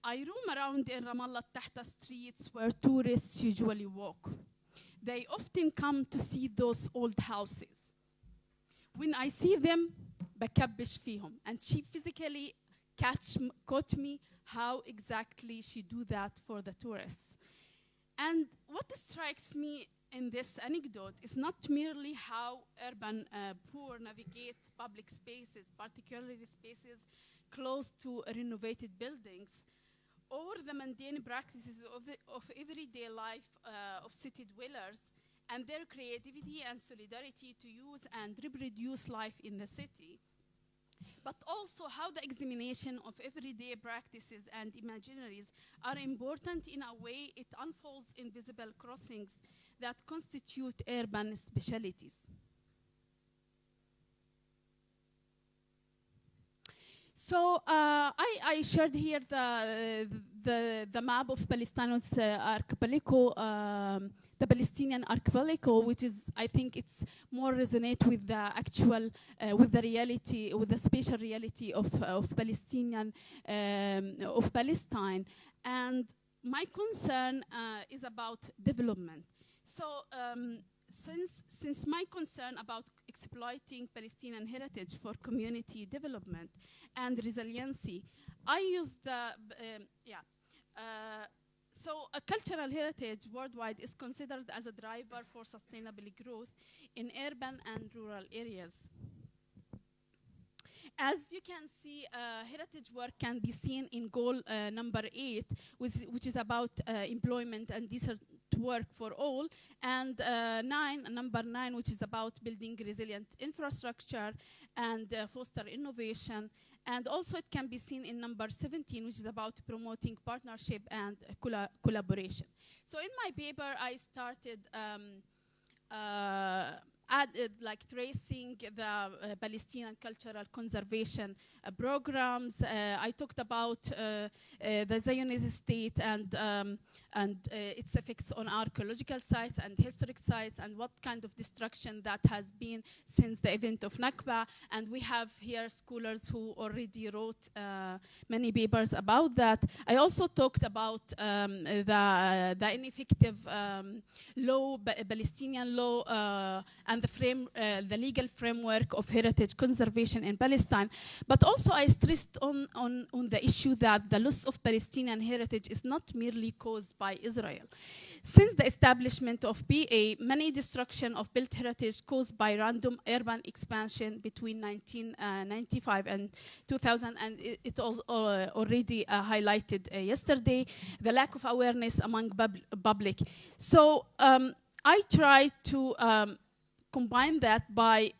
I roam around in Ramallah Tahta streets where tourists usually walk. They often come to see those old houses. When I see them, بكبش فيهم. And she physically caught me how exactly she do that for the tourists. And what strikes me in this anecdote is not merely how urban poor navigate public spaces, particularly spaces close to renovated buildings, or the mundane practices of everyday life of city dwellers, and their creativity and solidarity to use and reproduce life in the city, but also how the examination of everyday practices and imaginaries are important in a way it unfolds invisible crossings that constitute urban specialities. So I shared here the map of Palestinian archipelago, the Palestinian archipelago, which is, I think, it's more resonate with the actual, with the reality, with the spatial reality of Palestinian, of Palestine. And my concern is about development. So since my concern about exploiting Palestinian heritage for community development and resiliency, I use the, so a cultural heritage worldwide is considered as a driver for sustainable growth in urban and rural areas. As you can see, heritage work can be seen in goal number 8, which is about employment and decent work for all, and number 9, which is about building resilient infrastructure and foster innovation. And also it can be seen in number 17, which is about promoting partnership and collaboration. So in my paper, I started tracing the Palestinian cultural conservation programs. I talked about the Zionist state and its effects on archaeological sites and historic sites, and what kind of destruction that has been since the event of Nakba. And we have here scholars who already wrote many papers about that. I also talked about the ineffective law, Palestinian law, and the legal framework of heritage conservation in Palestine. But also I stressed on the issue that the loss of Palestinian heritage is not merely caused by Israel. Since the establishment of PA, many destruction of built heritage caused by random urban expansion between 1995 and 2000, and it was already highlighted yesterday, the lack of awareness among public. So I tried to combine that by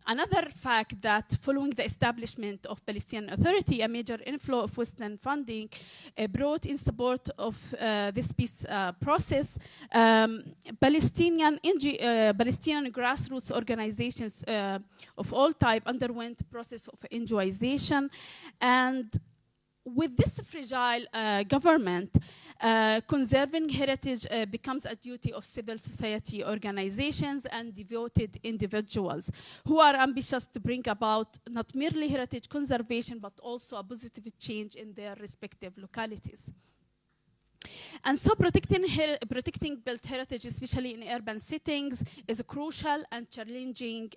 another fact that following the establishment of Palestinian Authority, a major inflow of Western funding brought in support of this peace process. Palestinian grassroots organizations of all type underwent the process of NGOization, and with this fragile government, conserving heritage becomes a duty of civil society organizations and devoted individuals who are ambitious to bring about not merely heritage conservation, but also a positive change in their respective localities. And so protecting built heritage, especially in urban settings, is crucial and challenging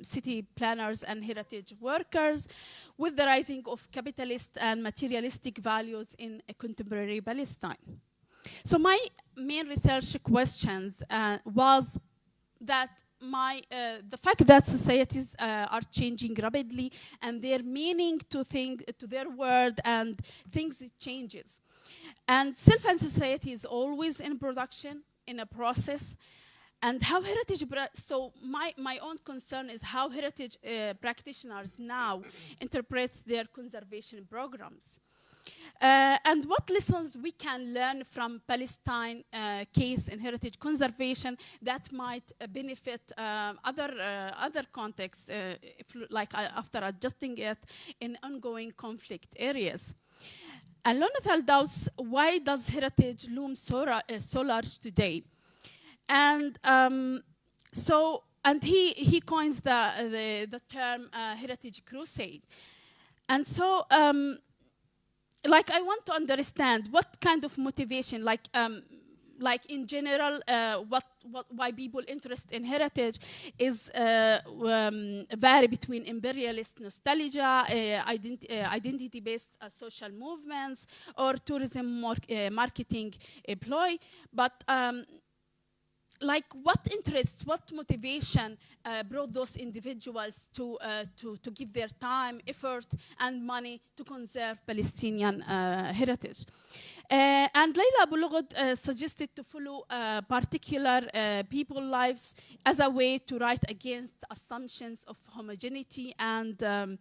city planners and heritage workers with the rising of capitalist and materialistic values in contemporary Palestine. So my main research questions was that the fact that societies are changing rapidly and their meaning to their world and things changes. And self and society is always in production, in a process. And how heritage, so my own concern is how heritage practitioners now interpret their conservation programs. And what lessons we can learn from Palestine case in heritage conservation that might benefit other contexts, after adjusting it in ongoing conflict areas. And Lana doubts, why does heritage loom so large today? And he coins the term heritage crusade. And so like I want to understand what kind of motivation, like in general, why people interest in heritage is vary between imperialist nostalgia, identity-based social movements, or tourism marketing ploy. But like what interest, what motivation brought those individuals to give their time, effort, and money to conserve Palestinian heritage? And Layla Abu Lughod suggested to follow particular people lives as a way to write against assumptions of homogeneity and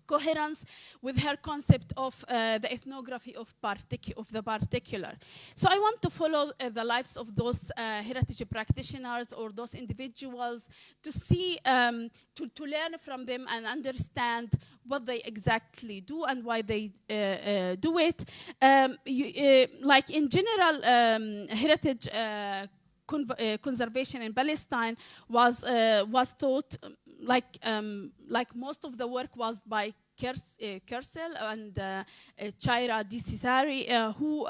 coherence with her concept of the ethnography of the particular. So I want to follow the lives of those heritage practitioners or those individuals to see, to learn from them and understand what they exactly do and why they do it. Like in general, heritage conservation in Palestine was thought like most of the work was by Kersel and Chaira Disisari, who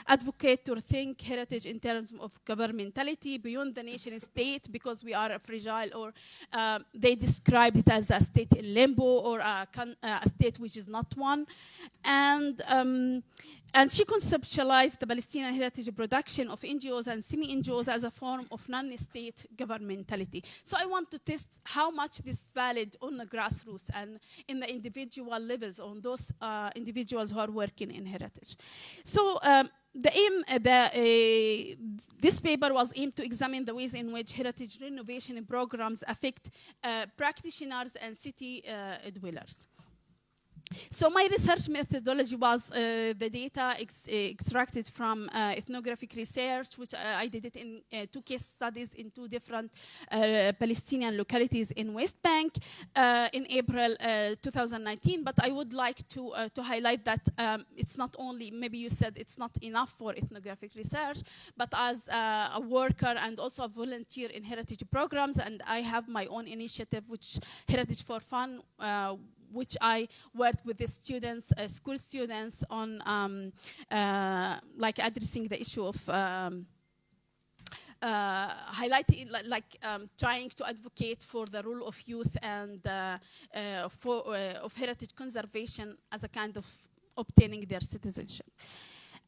advocate to think heritage in terms of governmentality beyond the nation state, because we are fragile, or they described it as a state in limbo, or a state which is not one. And she conceptualized the Palestinian heritage production of NGOs and semi-NGOs as a form of non-state governmentality. So I want to test how much this is valid on the grassroots and in the individual levels, on those individuals who are working in heritage. So the aim, this paper was aimed to examine the ways in which heritage renovation programs affect practitioners and city dwellers. So my research methodology was the data extracted from ethnographic research, which I did it in 2 case studies in 2 different Palestinian localities in West Bank in April 2019. But I would like to highlight that it's not only, maybe you said it's not enough for ethnographic research, but as a worker and also a volunteer in heritage programs, and I have my own initiative, which Heritage for Fun, which I worked with the students, school students, on like addressing the issue of highlighting, trying to advocate for the role of youth and of heritage conservation as a kind of obtaining their citizenship.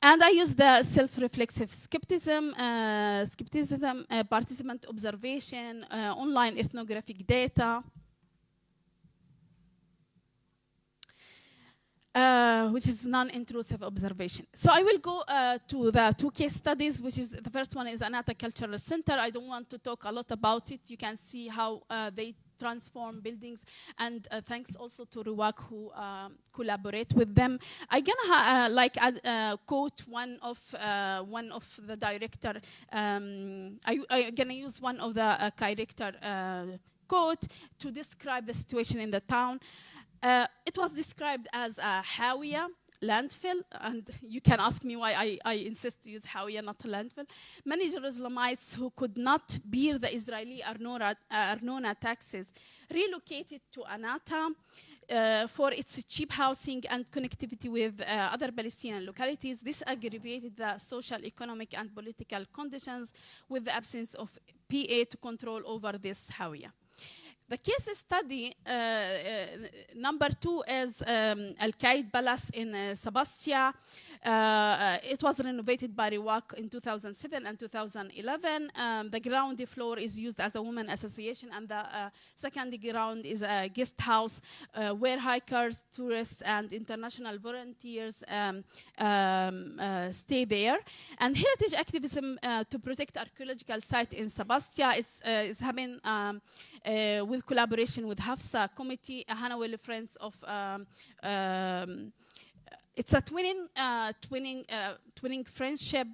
And I use the self-reflexive skepticism, participant observation, online ethnographic data, which is non-intrusive observation. So I will go to the 2 case studies, which is, the first one is Anata Cultural Center. I don't want to talk a lot about it. You can see how they transform buildings, and thanks also to Ruwak, who collaborate with them. I'm gonna quote one of the director. I'm gonna use one of the director quote to describe the situation in the town. It was described as a hawiya, landfill, and you can ask me why I insist to use hawiya, not a landfill. Many Jerusalemites who could not bear the Israeli Arnona taxes relocated to Anata for its cheap housing and connectivity with other Palestinian localities. This aggravated the social, economic, and political conditions with the absence of PA to control over this hawiya. The case study number 2 is Al-Qaid Palace in Sebastia. It was renovated by Ruwak in 2007 and 2011. The ground floor is used as a women association, and the second ground is a guest house where hikers, tourists, and international volunteers stay there. And heritage activism to protect archaeological site in Sebastia is happening with collaboration with Hafsa Committee, a Hanawel Friends of it's a twinning friendship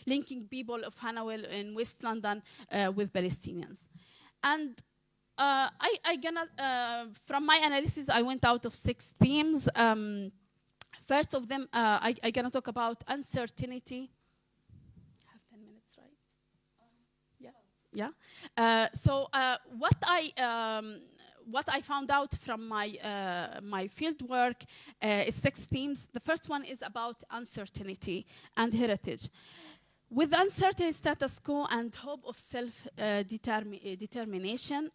linking people of Hanawel in West London with Palestinians. And from my analysis, I went out of 6 themes. First of them, I'm gonna talk about uncertainty. I have 10 minutes, right? Yeah. So what I found out from my field work is 6 themes. The first one is about uncertainty and heritage. With uncertain status quo and hope of self-determination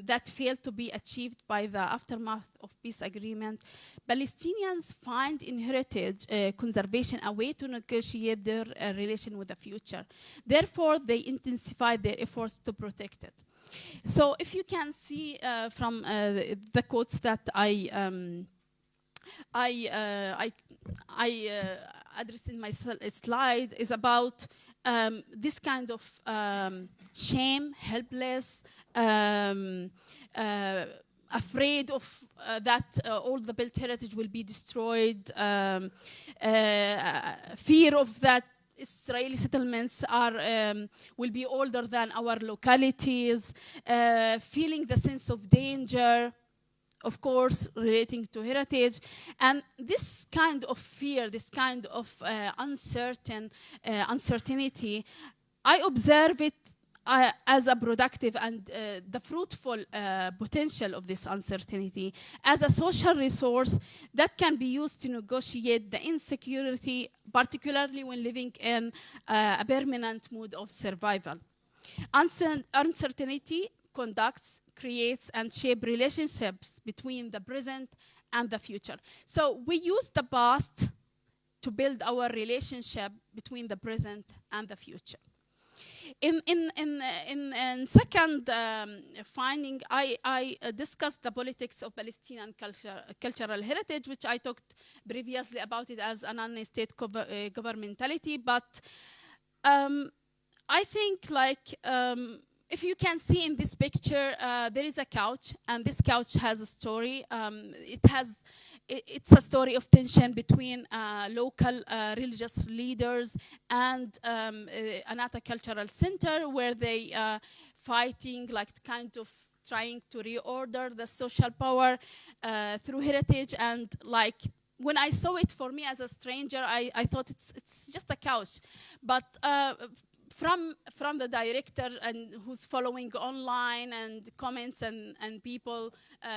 that failed to be achieved by the aftermath of peace agreement, Palestinians find in heritage conservation a way to negotiate their relation with the future. Therefore, they intensify their efforts to protect it. So if you can see from the quotes that I addressed in my slide, is about this kind of shame, helpless, afraid of that all the built heritage will be destroyed, fear of that Israeli settlements will be older than our localities, feeling the sense of danger, of course, relating to heritage. And this kind of fear, this kind of uncertainty, I observe it as a productive and the fruitful potential of this uncertainty as a social resource that can be used to negotiate the insecurity, particularly when living in a permanent mood of survival. Uncertainty conducts, creates, and shapes relationships between the present and the future. So we use the past to build our relationship between the present and the future. In second finding, I discussed the politics of Palestinian cultural heritage, which I talked previously about it as a non-state governmentality. But I think, like, if you can see in this picture, there is a couch, and this couch has a story. It's a story of tension between local religious leaders and Anata Cultural Center, where they fighting, like, kind of trying to reorder the social power through heritage. And, like, when I saw it, for me as a stranger, I thought it's just a couch. But from the director, and who's following online and comments and people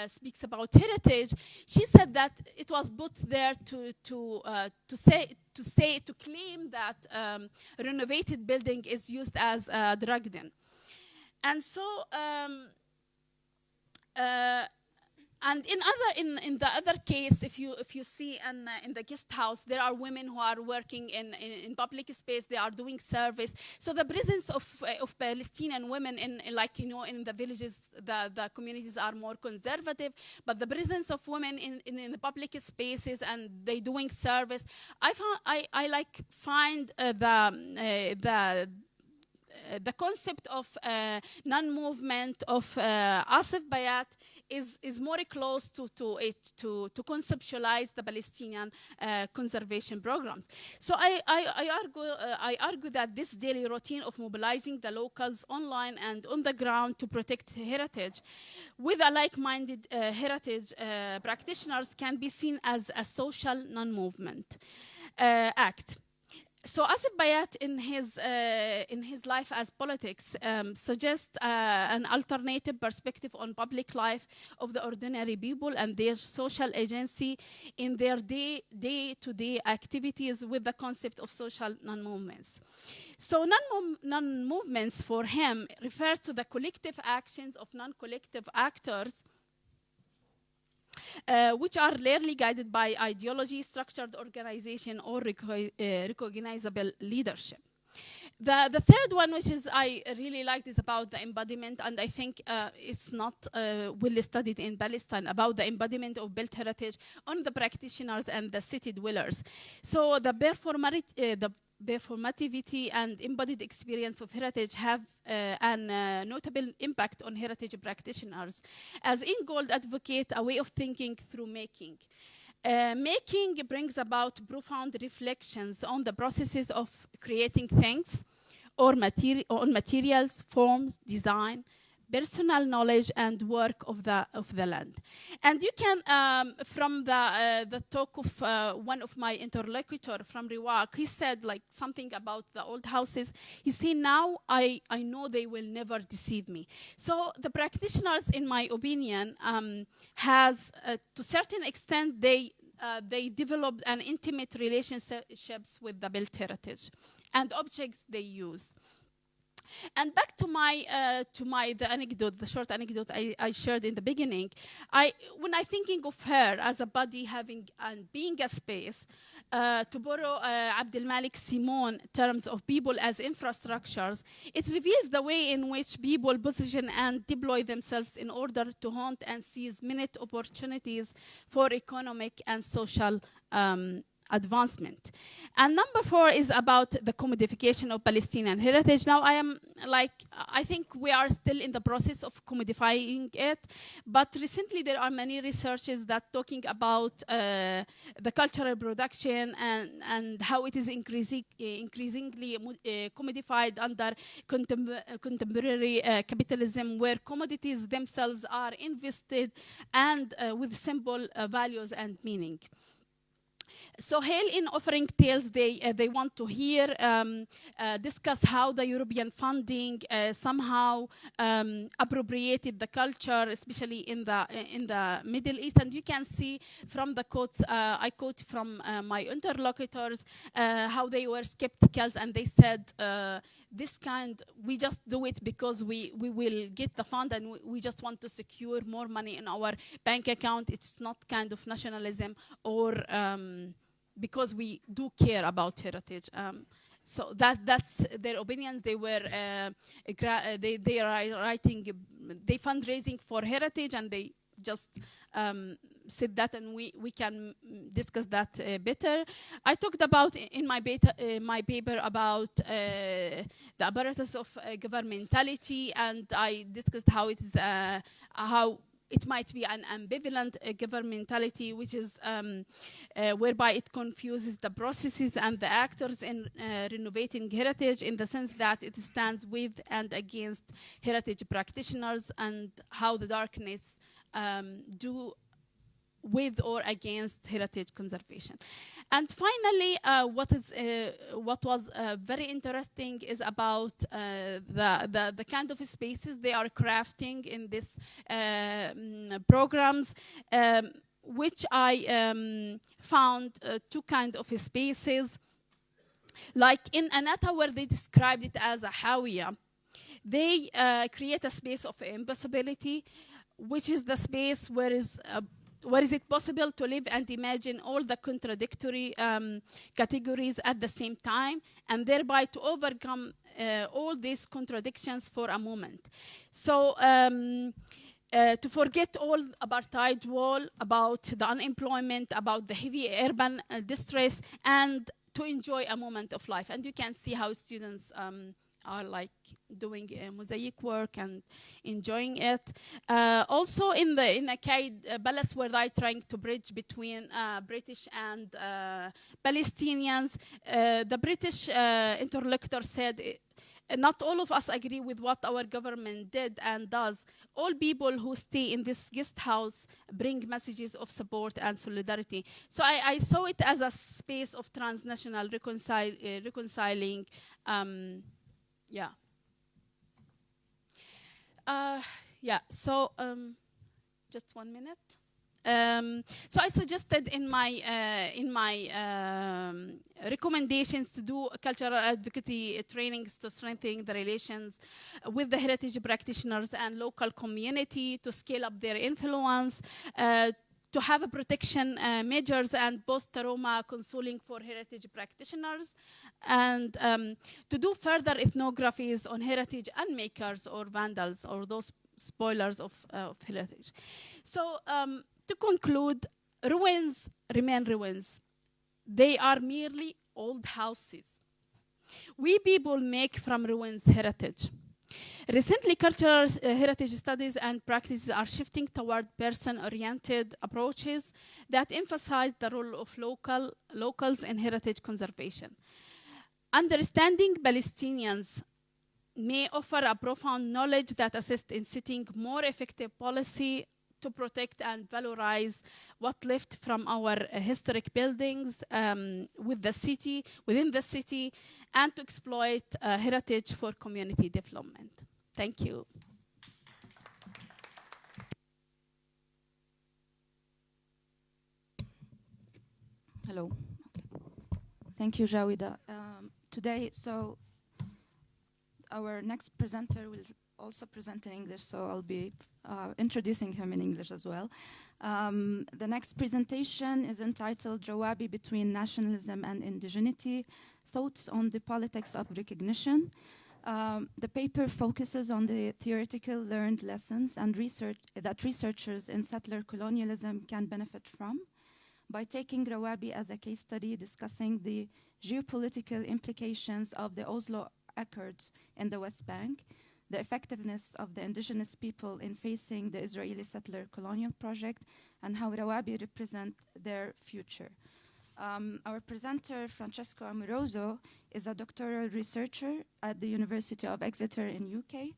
speaks about heritage, she said that it was put there to claim that renovated building is used as a drug den. And so and in the other case, if you see in the guest house, there are women who are working in public space. They are doing service. So the presence of Palestinian women in the villages, the communities are more conservative, but the presence of women in the public spaces and they doing service, I find the concept of non-movement of Asif Bayat is more close to conceptualize the Palestinian conservation programs. So I argue that this daily routine of mobilizing the locals online and on the ground to protect heritage with a like-minded heritage practitioners can be seen as a social non-movement act. So Asif Bayat, in his life as politics, suggests an alternative perspective on public life of the ordinary people and their social agency in their day-to-day activities with the concept of social non-movements. So non-movements for him refers to the collective actions of non-collective actors which are rarely guided by ideology, structured organization, or recognizable leadership. The third one, which is I really liked, is about the embodiment, and I think it's not well studied in Palestine, about the embodiment of built heritage on the practitioners and the city dwellers. So the performativity and embodied experience of heritage have an notable impact on heritage practitioners, as Ingold advocate a way of thinking through making. Making brings about profound reflections on the processes of creating things or on materials, forms, design, personal knowledge and work of the land. And you can, from the talk of one of my interlocutor from Riwaq, he said like something about the old houses. He said, now I know they will never deceive me. So the practitioners, in my opinion, has, to a certain extent, they developed an intimate relationships with the built heritage and objects they use. And back to the anecdote, the short anecdote I shared in the beginning. When I thinking of her as a body having and being a space, to borrow Abdel Malik Simon terms of people as infrastructures, it reveals the way in which people position and deploy themselves in order to haunt and seize minute opportunities for economic and social advancement. And number 4 is about the commodification of Palestinian heritage. Now I think we are still in the process of commodifying it, but recently there are many researches that talking about the cultural production and how it is increasingly commodified under contemporary capitalism, where commodities themselves are invested and with symbol values and meaning. So Hale, in offering tales, they want to hear, discuss how the European funding somehow appropriated the culture, especially in the Middle East. And you can see from the quotes, I quote from my interlocutors, how they were skeptical, and they said, this kind, we just do it because we will get the fund and we just want to secure more money in our bank account. It's not kind of nationalism or because we do care about heritage. So that's their opinions. They were they are writing, they fundraising for heritage, and they just said that, and we can discuss that better. I talked about in my paper about the apparatus of governmentality, and I discussed how it is how it might be an ambivalent governmentality, which is whereby it confuses the processes and the actors in renovating heritage, in the sense that it stands with and against heritage practitioners, and how the darkness do with or against heritage conservation. And finally, what was very interesting is about the kind of spaces they are crafting in this programs, which I found 2 kind of spaces. Like in Anata, where they described it as a hawiya, they create a space of impossibility, which is the space where is it possible to live and imagine all the contradictory categories at the same time, and thereby to overcome all these contradictions for a moment. So to forget all apartheid wall, about the unemployment, about the heavy urban distress, and to enjoy a moment of life. And you can see how students are like doing mosaic work and enjoying it. Also in a Kaid Palace, where they're trying to bridge between British and Palestinians, the British interlocutor said, not all of us agree with what our government did and does. All people who stay in this guest house bring messages of support and solidarity. So I saw it as a space of transnational reconciling. Yeah. So just 1 minute. So I suggested in my recommendations to do cultural advocacy trainings to strengthen the relations with the heritage practitioners and local community, to scale up their influence, to have a protection measures and post-trauma counseling for heritage practitioners, and to do further ethnographies on heritage unmakers or vandals or those spoilers of heritage. So to conclude, ruins remain ruins. They are merely old houses. We people make from ruins heritage. Recently, cultural heritage studies and practices are shifting toward person-oriented approaches that emphasize the role of locals in heritage conservation. Understanding Palestinians may offer a profound knowledge that assists in setting more effective policy to protect and valorize what left from our historic buildings within the city, and to exploit heritage for community development. Thank you. Hello. Thank you, Judeh. Today, our next presenter will also present in English, so I'll be introducing him in English as well. The next presentation is entitled Wahby Between Nationalism and Indigeneity, Thoughts on the Politics of Recognition. The paper focuses on the theoretical learned lessons and research that researchers in settler colonialism can benefit from by taking Wahby as a case study, discussing the geopolitical implications of the Oslo Accords in the West Bank, the effectiveness of the indigenous people in facing the Israeli settler colonial project, and how Wahby represent their future. Our presenter, Francesco Amoroso, is a doctoral researcher at the University of Exeter in UK.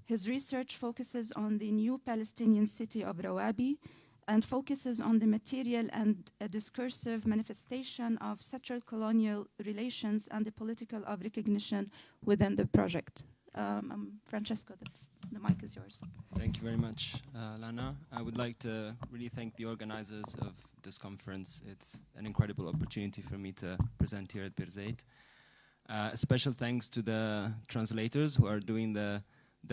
His research focuses on the new Palestinian city of Wahby and focuses on the material and discursive manifestation of settler colonial relations and the political of recognition within the project. Francesco, the mic is yours. Thank you very much, Lana. I would like to really thank the organizers of this conference. It's an incredible opportunity for me to present here at Birzeit. A special thanks to the translators who are doing the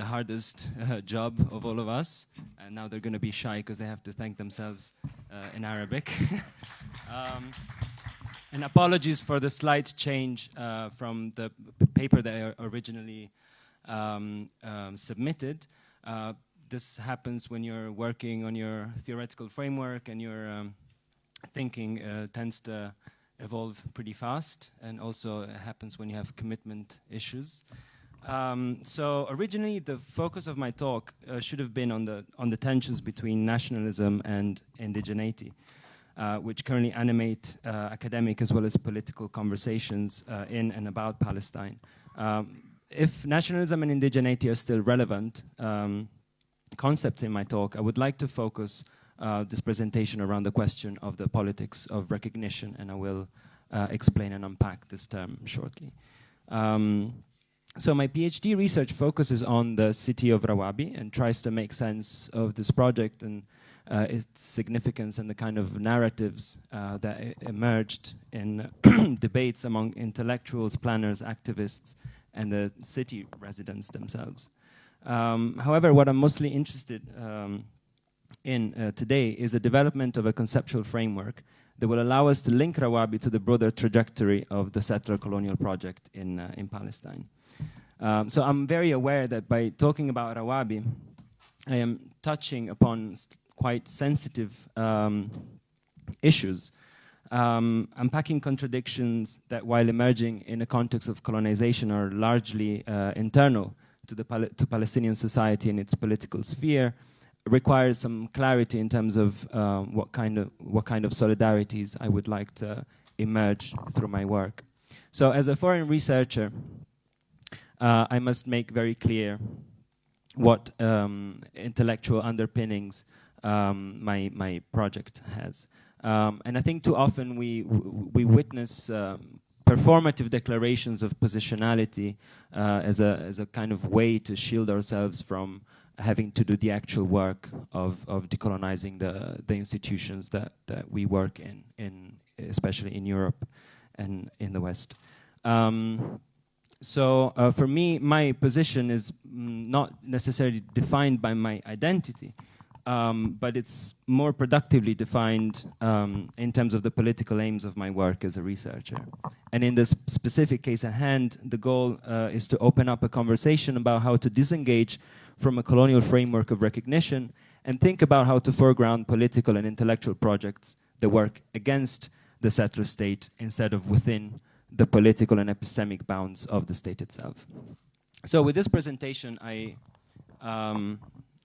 hardest job of all of us. And now they're going to be shy because they have to thank themselves in Arabic. And apologies for the slight change from the paper that I originally submitted. This happens when you're working on your theoretical framework and your thinking tends to evolve pretty fast, and also it happens when you have commitment issues. So originally the focus of my talk should have been on the tensions between nationalism and indigeneity, which currently animate academic as well as political conversations in and about Palestine. If nationalism and indigeneity are still relevant concepts in my talk, I would like to focus this presentation around the question of the politics of recognition, and I will explain and unpack this term shortly. So my PhD research focuses on the city of Wahby and tries to make sense of this project and its significance and the kind of narratives that emerged in debates among intellectuals, planners, activists, and the city residents themselves. However, what I'm mostly interested in today is the development of a conceptual framework that will allow us to link Wahby to the broader trajectory of the settler colonial project in Palestine. So I'm very aware that by talking about Wahby, I am touching upon quite sensitive issues, unpacking contradictions that, while emerging in a context of colonization, are largely internal to Palestinian society and its political sphere, requires some clarity in terms of what kind of solidarities I would like to emerge through my work. So as a foreign researcher, I must make very clear what intellectual underpinnings my project has. And I think too often we witness performative declarations of positionality as a kind of way to shield ourselves from having to do the actual work of decolonizing the institutions that we work in especially in Europe and in the West. So for me, my position is not necessarily defined by my identity, but it's more productively defined in terms of the political aims of my work as a researcher. And in this specific case at hand, the goal is to open up a conversation about how to disengage from a colonial framework of recognition and think about how to foreground political and intellectual projects that work against the settler state instead of within the political and epistemic bounds of the state itself. So with this presentation, I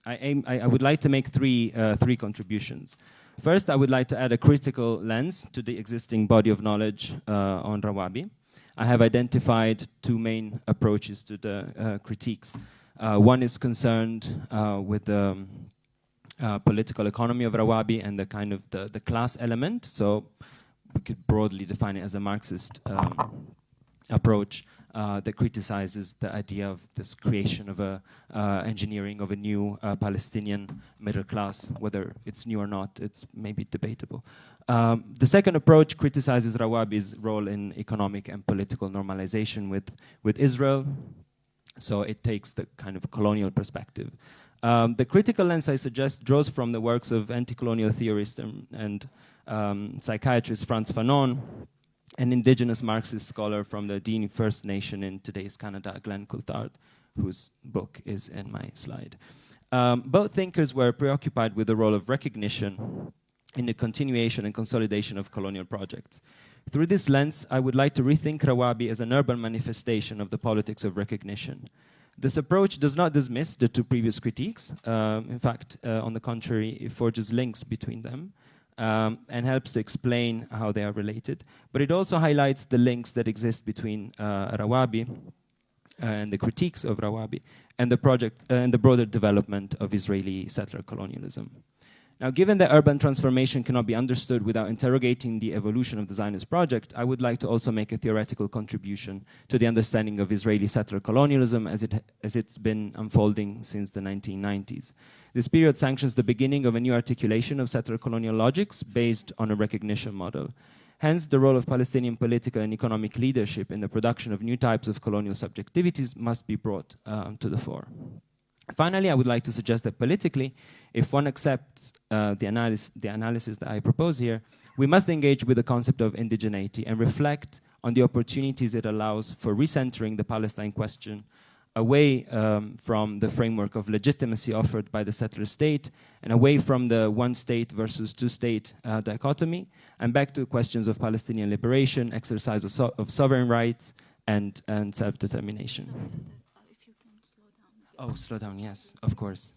would like to make three contributions. First, I would like to add a critical lens to the existing body of knowledge on Wahby. I have identified two main approaches to the critiques. One is concerned with the political economy of Rawabi and the kind of the class element. So we could broadly define it as a Marxist approach that criticizes the idea of this creation of a engineering of a new Palestinian middle class. Whether it's new or not, it's maybe debatable. The second approach criticizes Rawabi's role in economic and political normalization with Israel. So it takes the kind of colonial perspective. The critical lens, I suggest, draws from the works of anti-colonial theorist and psychiatrist Frantz Fanon, an indigenous Marxist scholar from the Dini First Nation in today's Canada, Glenn Coulthard, whose book is in my slide. Both thinkers were preoccupied with the role of recognition in the continuation and consolidation of colonial projects. Through this lens, I would like to rethink Rawabi as an urban manifestation of the politics of recognition. This approach does not dismiss the two previous critiques. In fact, on the contrary, it forges links between them and helps to explain how they are related. But it also highlights the links that exist between Rawabi and the critiques of Rawabi and the project and the broader development of Israeli settler colonialism. Now, given that urban transformation cannot be understood without interrogating the evolution of the Zionist project, I would like to also make a theoretical contribution to the understanding of Israeli settler colonialism as it's been unfolding since the 1990s. This period sanctions the beginning of a new articulation of settler colonial logics based on a recognition model. Hence, the role of Palestinian political and economic leadership in the production of new types of colonial subjectivities must be brought to the fore. Finally, I would like to suggest that politically, if one accepts the analysis that I propose here, we must engage with the concept of indigeneity and reflect on the opportunities it allows for recentering the Palestine question away from the framework of legitimacy offered by the settler state and away from the one state versus two state dichotomy and back to questions of Palestinian liberation, exercise of sovereign rights, and self-determination. Oh, slow down, yes, of course.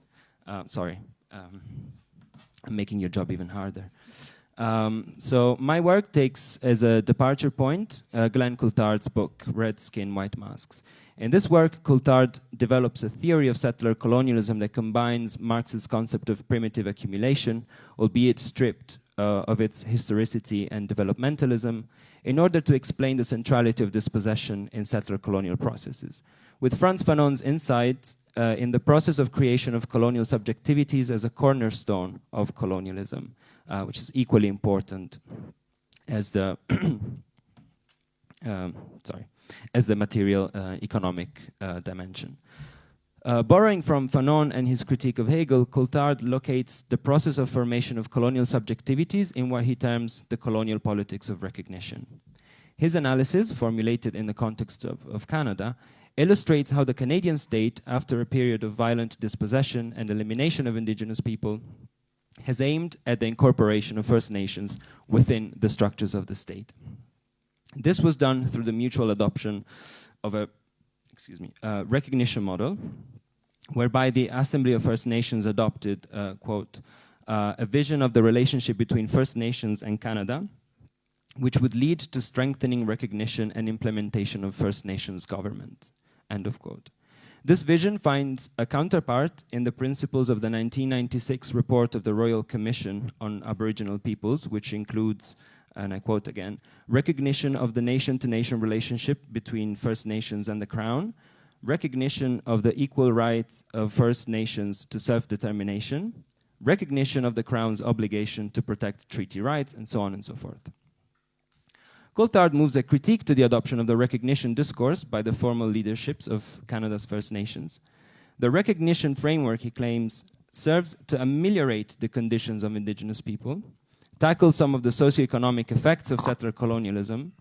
Sorry, I'm making your job even harder. So my work takes as a departure point Glenn Coulthard's book, Red Skin, White Masks. In this work, Coulthard develops a theory of settler colonialism that combines Marx's concept of primitive accumulation, albeit stripped of its historicity and developmentalism, in order to explain the centrality of dispossession in settler colonial processes. With Frantz Fanon's insight in the process of creation of colonial subjectivities as a cornerstone of colonialism, which is equally important as the as the material economic dimension. Borrowing from Fanon and his critique of Hegel, Coulthard locates the process of formation of colonial subjectivities in what he terms the colonial politics of recognition. His analysis, formulated in the context of Canada, illustrates how the Canadian state, after a period of violent dispossession and elimination of Indigenous people, has aimed at the incorporation of First Nations within the structures of the state. This was done through the mutual adoption of a recognition model, whereby the Assembly of First Nations adopted, quote, a vision of the relationship between First Nations and Canada, which would lead to strengthening recognition and implementation of First Nations government, end of quote. This vision finds a counterpart in the principles of the 1996 report of the Royal Commission on Aboriginal Peoples, which includes, and I quote again, recognition of the nation-to-nation relationship between First Nations and the Crown, recognition of the equal rights of First Nations to self-determination, recognition of the Crown's obligation to protect treaty rights, and so on and so forth. Coulthard moves a critique to the adoption of the recognition discourse by the formal leaderships of Canada's First Nations. The recognition framework, he claims, serves to ameliorate the conditions of Indigenous people, tackle some of the socioeconomic effects of settler colonialism,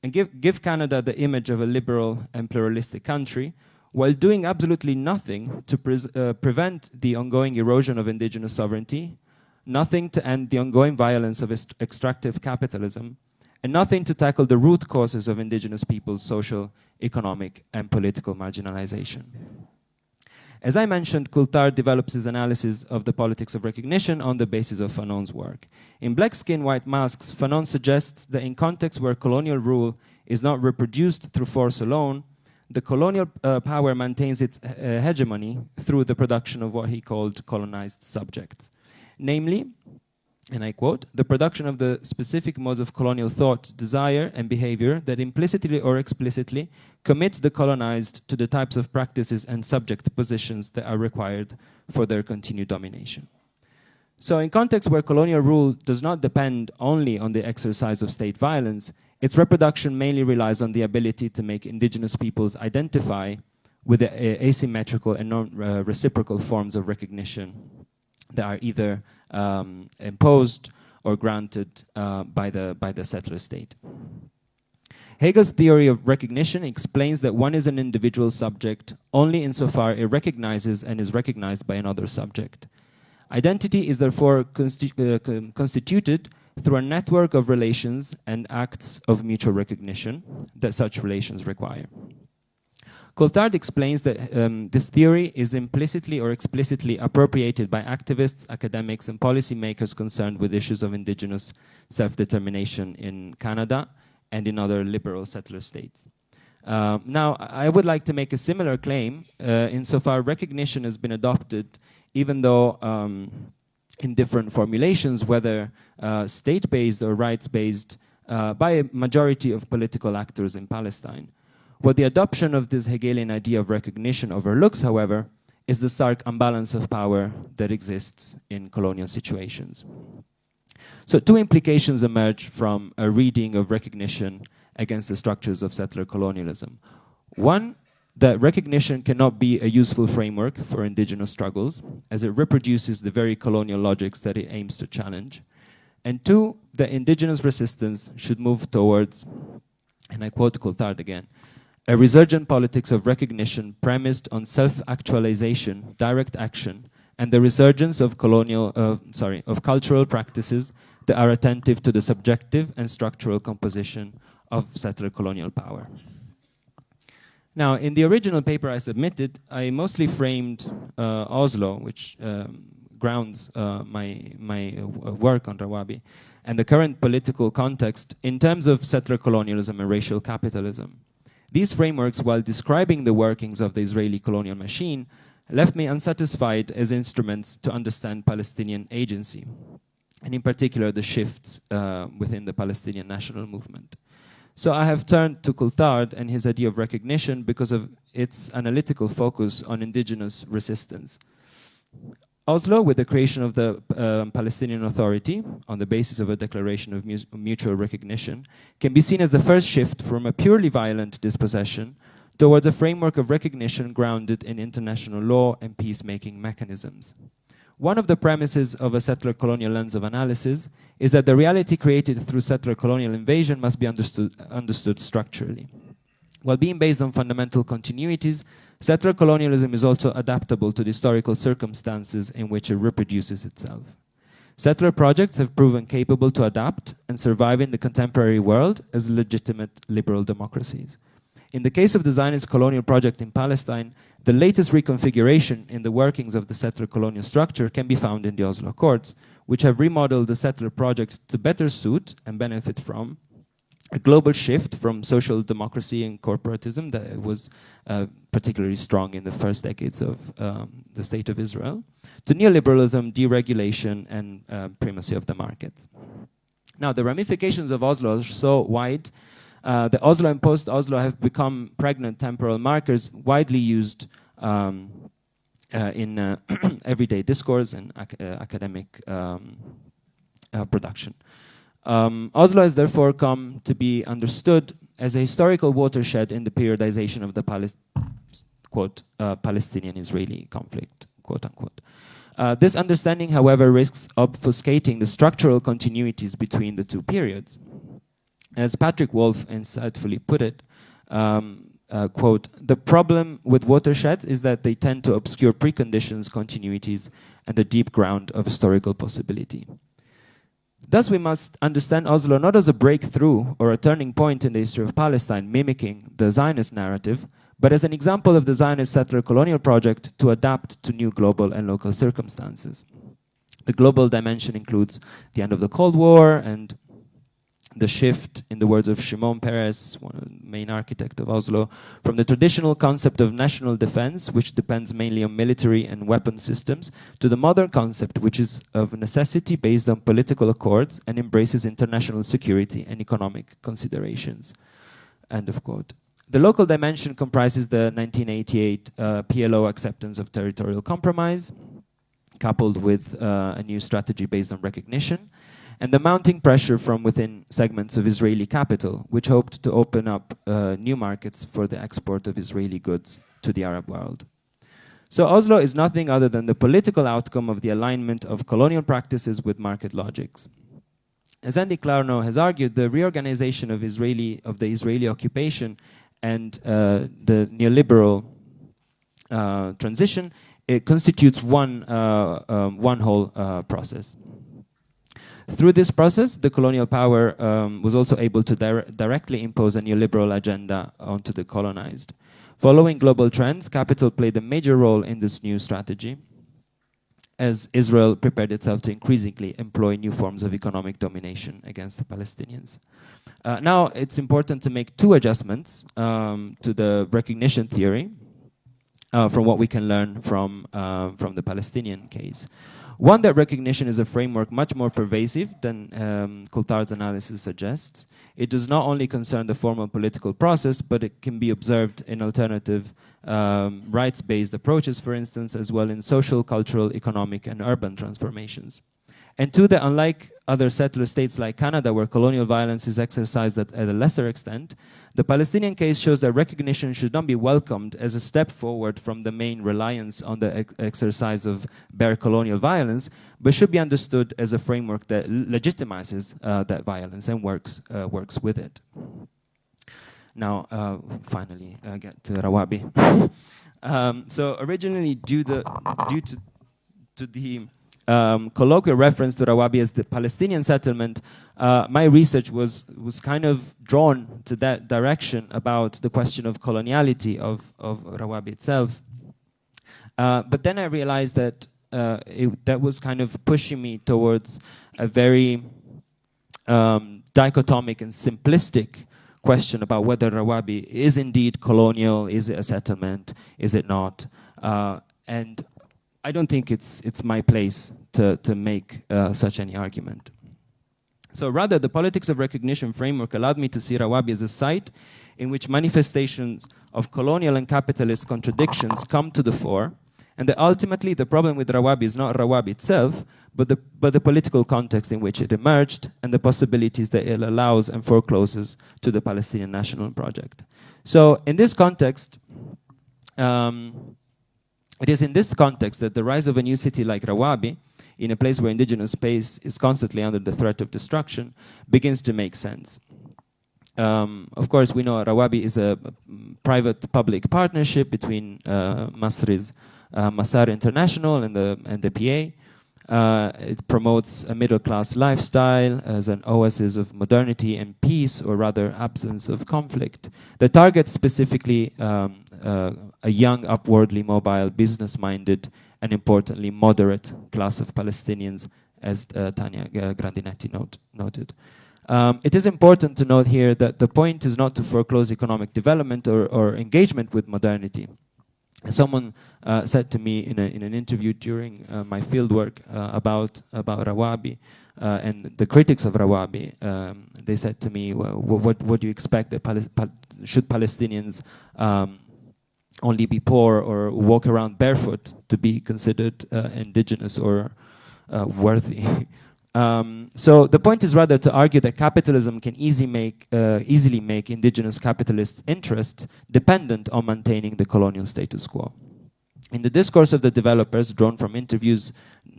and give Canada the image of a liberal and pluralistic country, while doing absolutely nothing to prevent the ongoing erosion of Indigenous sovereignty, nothing to end the ongoing violence of extractive capitalism, and nothing to tackle the root causes of Indigenous people's social, economic, and political marginalization. As I mentioned, Coulthard develops his analysis of the politics of recognition on the basis of Fanon's work. In Black Skin, White Masks, Fanon suggests that in contexts where colonial rule is not reproduced through force alone, the colonial power maintains its hegemony through the production of what he called colonized subjects. Namely, and I quote, the production of the specific modes of colonial thought, desire, and behavior that implicitly or explicitly commits the colonized to the types of practices and subject positions that are required for their continued domination. So in contexts where colonial rule does not depend only on the exercise of state violence, its reproduction mainly relies on the ability to make indigenous peoples identify with the asymmetrical and non-reciprocal forms of recognition that are either imposed or granted by the settler state. Hegel's theory of recognition explains that one is an individual subject only insofar it recognizes and is recognized by another subject. Identity is therefore constituted through a network of relations and acts of mutual recognition that such relations require. Coulthard explains that this theory is implicitly or explicitly appropriated by activists, academics, and policymakers concerned with issues of indigenous self-determination in Canada and in other liberal settler states. Now, I would like to make a similar claim insofar recognition has been adopted, even though in different formulations, whether state-based or rights-based, by a majority of political actors in Palestine. What the adoption of this Hegelian idea of recognition overlooks, however, is the stark imbalance of power that exists in colonial situations. So two implications emerge from a reading of recognition against the structures of settler colonialism. One, that recognition cannot be a useful framework for indigenous struggles, as it reproduces the very colonial logics that it aims to challenge. And two, that indigenous resistance should move towards, and I quote Coulthard again, a resurgent politics of recognition premised on self-actualization, direct action, and the resurgence of cultural practices that are attentive to the subjective and structural composition of settler colonial power. Now, in the original paper I submitted, I mostly framed Oslo, which grounds my work on Wahby, and the current political context in terms of settler colonialism and racial capitalism. These frameworks, while describing the workings of the Israeli colonial machine, left me unsatisfied as instruments to understand Palestinian agency, and in particular the shifts within the Palestinian national movement. So I have turned to Coulthard and his idea of recognition because of its analytical focus on indigenous resistance. Oslo, with the creation of the Palestinian Authority on the basis of a declaration of mutual recognition, can be seen as the first shift from a purely violent dispossession towards a framework of recognition grounded in international law and peacemaking mechanisms. One of the premises of a settler colonial lens of analysis is that the reality created through settler colonial invasion must be understood structurally. While being based on fundamental continuities, settler colonialism is also adaptable to the historical circumstances in which it reproduces itself. Settler projects have proven capable to adapt and survive in the contemporary world as legitimate liberal democracies. In the case of the Zionist colonial project in Palestine, the latest reconfiguration in the workings of the settler colonial structure can be found in the Oslo Accords, which have remodeled the settler project to better suit and benefit from a global shift from social democracy and corporatism that was particularly strong in the first decades of the State of Israel, to neoliberalism, deregulation, and primacy of the markets. Now, the ramifications of Oslo are so wide. The Oslo and post-Oslo have become pregnant temporal markers widely used in everyday discourse and academic production. Oslo has therefore come to be understood as a historical watershed in the periodization of the Palestinian-Israeli conflict, quote unquote. This understanding, however, risks obfuscating the structural continuities between the two periods. As Patrick Wolf insightfully put it, quote, the problem with watersheds is that they tend to obscure preconditions, continuities, and the deep ground of historical possibility. Thus, we must understand Oslo not as a breakthrough or a turning point in the history of Palestine, mimicking the Zionist narrative, but as an example of the Zionist settler colonial project to adapt to new global and local circumstances. The global dimension includes the end of the Cold War and the shift, in the words of Shimon Peres, one of the main architect of Oslo, from the traditional concept of national defense, which depends mainly on military and weapon systems, to the modern concept, which is of necessity based on political accords and embraces international security and economic considerations. End of quote. The local dimension comprises the 1988 PLO acceptance of territorial compromise, coupled with a new strategy based on recognition, and the mounting pressure from within segments of Israeli capital, which hoped to open up new markets for the export of Israeli goods to the Arab world. So Oslo is nothing other than the political outcome of the alignment of colonial practices with market logics. As Andy Clarno has argued, the reorganization of the Israeli occupation and the neoliberal transition, it constitutes one whole process. Through this process, the colonial power was also able to directly impose a neoliberal agenda onto the colonized. Following global trends, capital played a major role in this new strategy, as Israel prepared itself to increasingly employ new forms of economic domination against the Palestinians. Now, it's important to make two adjustments to the recognition theory from what we can learn from the Palestinian case. One, that recognition is a framework much more pervasive than Coulthard's analysis suggests. It does not only concern the formal political process, but it can be observed in alternative rights-based approaches, for instance, as well in social, cultural, economic, and urban transformations. And two, that unlike other settler states like Canada, where colonial violence is exercised at a lesser extent, the Palestinian case shows that recognition should not be welcomed as a step forward from the main reliance on the exercise of bare colonial violence, but should be understood as a framework that legitimizes that violence and works with it. Now, finally, get to Rawhabi. So originally, due to the colloquial reference to Rawhabi as the Palestinian settlement, my research was kind of drawn to that direction about the question of coloniality of Rawhabi itself. But then I realized that that was kind of pushing me towards a very dichotomic and simplistic question about whether Rawhabi is indeed colonial, is it a settlement, is it not? And I don't think it's my place to make such any argument. So rather, the politics of recognition framework allowed me to see Rawhabi as a site in which manifestations of colonial and capitalist contradictions come to the fore, and that ultimately the problem with Rawhabi is not Rawhabi itself, but the political context in which it emerged and the possibilities that it allows and forecloses to the Palestinian national project. So in this context, it is in this context that the rise of a new city like Rawhabi, in a place where indigenous space is constantly under the threat of destruction, begins to make sense. Of course, we know Rawhabi is a private-public partnership between Masri's Masar International and the PA. It promotes a middle-class lifestyle as an oasis of modernity and peace, or rather absence of conflict. The target specifically a young, upwardly mobile, business-minded, and importantly moderate class of Palestinians, as Tanya Grandinetti noted. It is important to note here that the point is not to foreclose economic development or engagement with modernity. Someone said to me in an interview during my fieldwork about Rawhabi and the critics of Rawhabi, they said to me, well, what do you expect? That should Palestinians only be poor or walk around barefoot to be considered indigenous or worthy? So the point is rather to argue that capitalism can easily make indigenous capitalist interests dependent on maintaining the colonial status quo. In the discourse of the developers, drawn from interviews,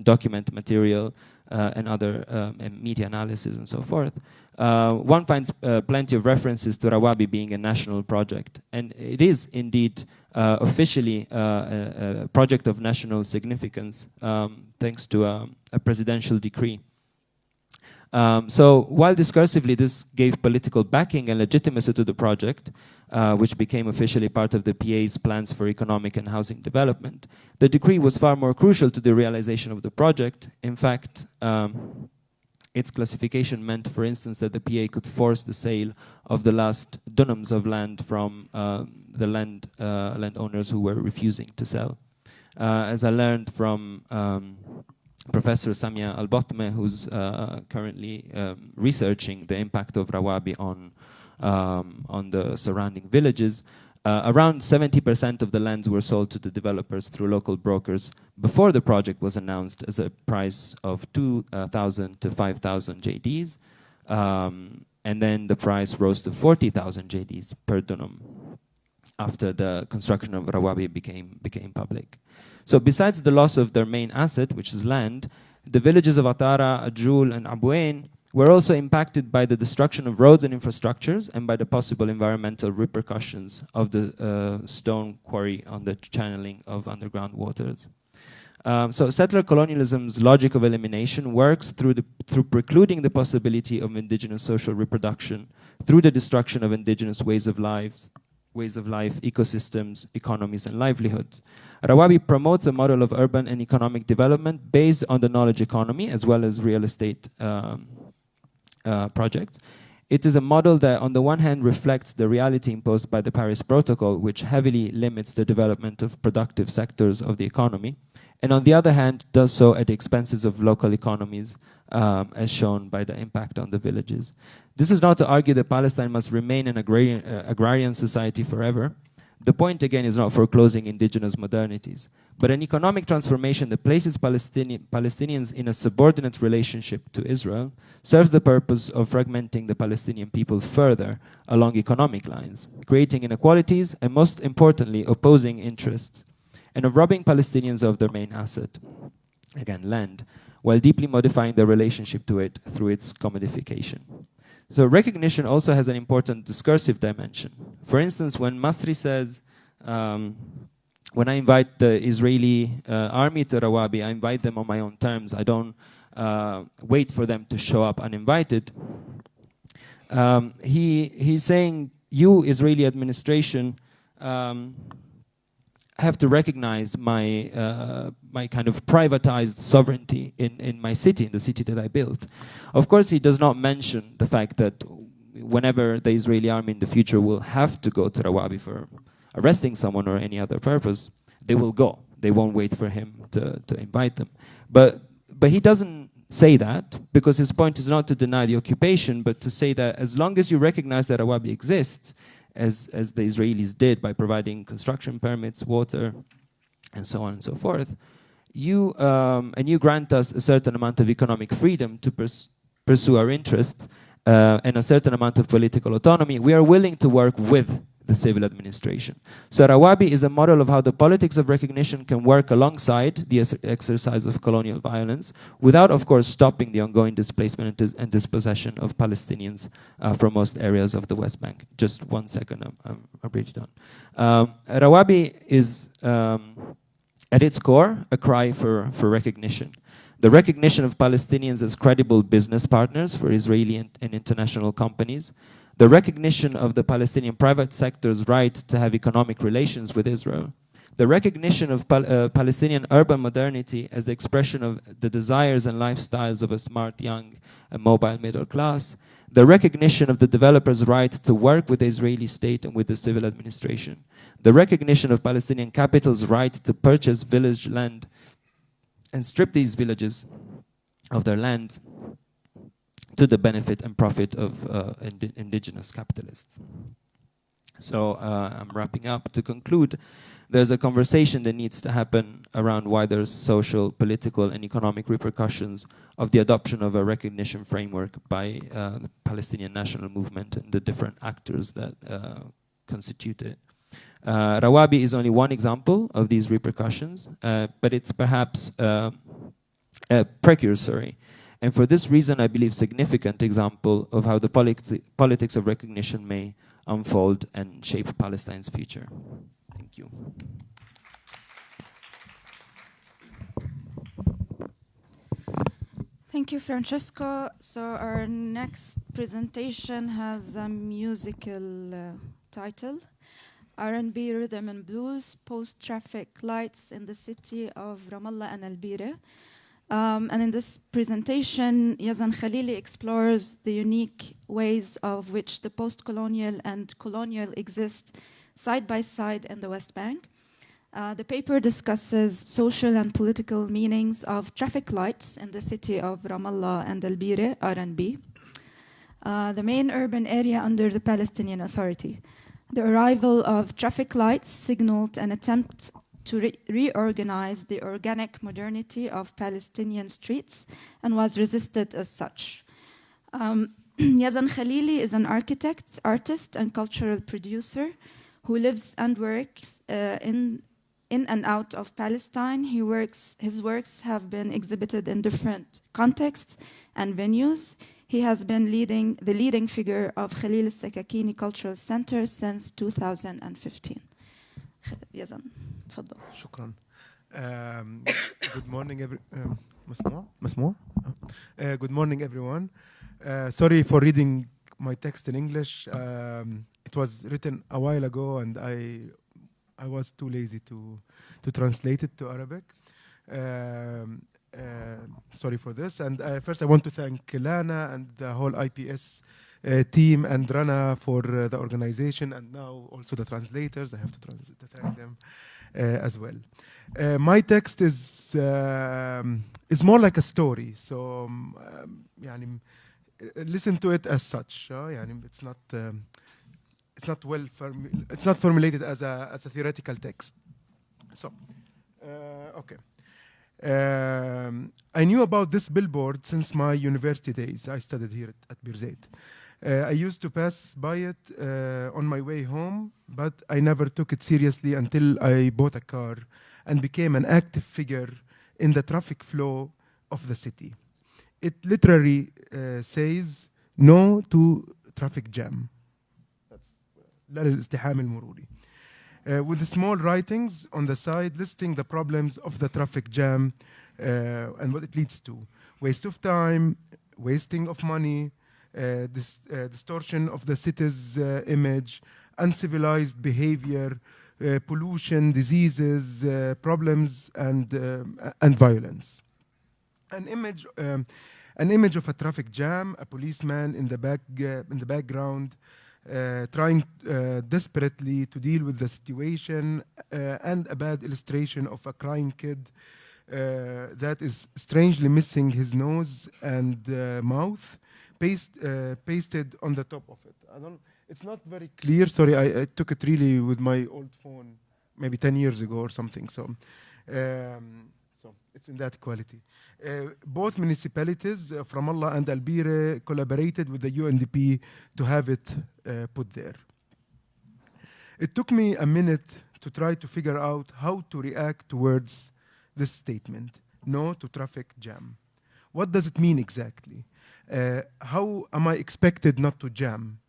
document material, and other media analysis and so forth, one finds plenty of references to Rawhabi being a national project. And it is indeed officially a project of national significance, thanks to a presidential decree. So while discursively this gave political backing and legitimacy to the project, which became officially part of the PA's plans for economic and housing development, the decree was far more crucial to the realization of the project. In fact, its classification meant, for instance, that the PA could force the sale of the last dunams of land from the landowners who were refusing to sell. As I learned from Professor Samia Al-Batme, who's currently researching the impact of Rawabi on the surrounding villages, around 70% of the lands were sold to the developers through local brokers before the project was announced as a price of 2,000 to 5,000 JDs. And then the price rose to 40,000 JDs per dunam after the construction of Rawabi became public. So besides the loss of their main asset, which is land, the villages of Atara, Ajul, and Abuain were also impacted by the destruction of roads and infrastructures and by the possible environmental repercussions of the stone quarry on the channeling of underground waters. So settler colonialism's logic of elimination works through precluding the possibility of indigenous social reproduction, through the destruction of indigenous ways of life, ecosystems, economies, and livelihoods. Rawabi promotes a model of urban and economic development based on the knowledge economy as well as real estate projects. It is a model that on the one hand reflects the reality imposed by the Paris Protocol, which heavily limits the development of productive sectors of the economy, and on the other hand does so at the expenses of local economies, as shown by the impact on the villages. This is not to argue that Palestine must remain an agrarian society forever. The point again is not foreclosing indigenous modernities, but an economic transformation that places Palestinians in a subordinate relationship to Israel serves the purpose of fragmenting the Palestinian people further along economic lines, creating inequalities and, most importantly, opposing interests, and of robbing Palestinians of their main asset, again, land, while deeply modifying their relationship to it through its commodification. So recognition also has an important discursive dimension. For instance, when Masri says, when I invite the Israeli army to Rawabi, I invite them on my own terms. I don't wait for them to show up uninvited. He's saying, you, Israeli administration, have to recognize my my kind of privatized sovereignty in my city, in the city that I built. Of course, he does not mention the fact that whenever the Israeli army in the future will have to go to Rawabi for arresting someone or any other purpose, they will go. They won't wait for him to invite them. But he doesn't say that, because his point is not to deny the occupation, but to say that as long as you recognize that Rawabi exists, as the Israelis did by providing construction permits, water, and so on and so forth, you grant us a certain amount of economic freedom to pursue our interests and a certain amount of political autonomy, we are willing to work with the civil administration. So Rawabi is a model of how the politics of recognition can work alongside the exercise of colonial violence without, of course, stopping the ongoing displacement and dispossession of Palestinians from most areas of the West Bank. Just 1 second, I'm already done. Rawabi is, at its core, a cry for recognition. The recognition of Palestinians as credible business partners for Israeli and international companies, the recognition of the Palestinian private sector's right to have economic relations with Israel, the recognition of Palestinian urban modernity as the expression of the desires and lifestyles of a smart, young, and mobile middle class, the recognition of the developer's right to work with the Israeli state and with the civil administration, the recognition of Palestinian capital's right to purchase village land and strip these villages of their land to the benefit and profit of indigenous capitalists. So I'm wrapping up. To conclude, there's a conversation that needs to happen around wider social, political, and economic repercussions of the adoption of a recognition framework by the Palestinian national movement and the different actors that constitute it. Rawabi is only one example of these repercussions, but it's perhaps precursory. And for this reason, I believe significant example of how the politics of recognition may unfold and shape Palestine's future. Thank you. Thank you, Francesco. So our next presentation has a musical title, R&B Rhythm and Blues, Post-Traffic Lights in the City of Ramallah and Al-Bira. And in this presentation, Yazan Khalili explores the unique ways of which the post-colonial and colonial exist side by side in the West Bank. The paper discusses social and political meanings of traffic lights in the city of Ramallah and Al-Bire, RNB, the main urban area under the Palestinian Authority. The arrival of traffic lights signaled an attempt to reorganize the organic modernity of Palestinian streets and was resisted as such. Yazan Khalili is an architect, artist, and cultural producer who lives and works in and out of Palestine. His works have been exhibited in different contexts and venues. He has been the leading figure of Khalil al-Sakakini Cultural Center since 2015. Yazan. تفضل. شكرا. Good morning مسموع? Good morning everyone. Sorry for reading my text in English. It was written a while ago and I was too lazy to translate it to Arabic. Sorry for this. And first I want to thank Lana and the whole IPS team and Rana for the organization, and now also the translators. I have to thank them as well. My text is more like a story, so listen to it as such. It's not formulated as a theoretical text. So, okay. I knew about this billboard since my university days. I studied here at Birzeit. I used to pass by it on my way home, but I never took it seriously until I bought a car and became an active figure in the traffic flow of the city. It literally says no to traffic jam. لا للازدحام المروري. With the small writings on the side listing the problems of the traffic jam and what it leads to. Waste of time, wasting of money, distortion of the city's image, uncivilized behavior, pollution, diseases, problems, and violence. An image of a traffic jam, a policeman in the background, trying desperately to deal with the situation, and a bad illustration of a crying kid that is strangely missing his nose and mouth, pasted on the top of it. It's not very clear. Sorry, I took it really with my old phone, maybe 10 years ago or something. So it's in that quality. Both municipalities, Ramallah and Al-Bire, collaborated with the UNDP to have it put there. It took me a minute to try to figure out how to react towards this statement, no to traffic jam. What does it mean exactly? How am I expected not to jam?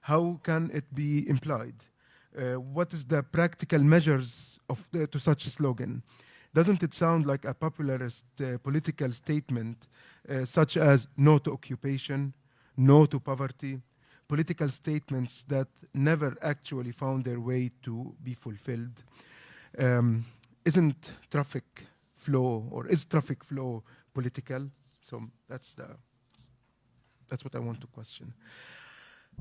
How can it be implied? What is the practical measures to such a slogan? Doesn't it sound like a popularist political statement such as no to occupation, no to poverty, political statements that never actually found their way to be fulfilled? Isn't traffic flow, or is traffic flow political? So that's what I want to question.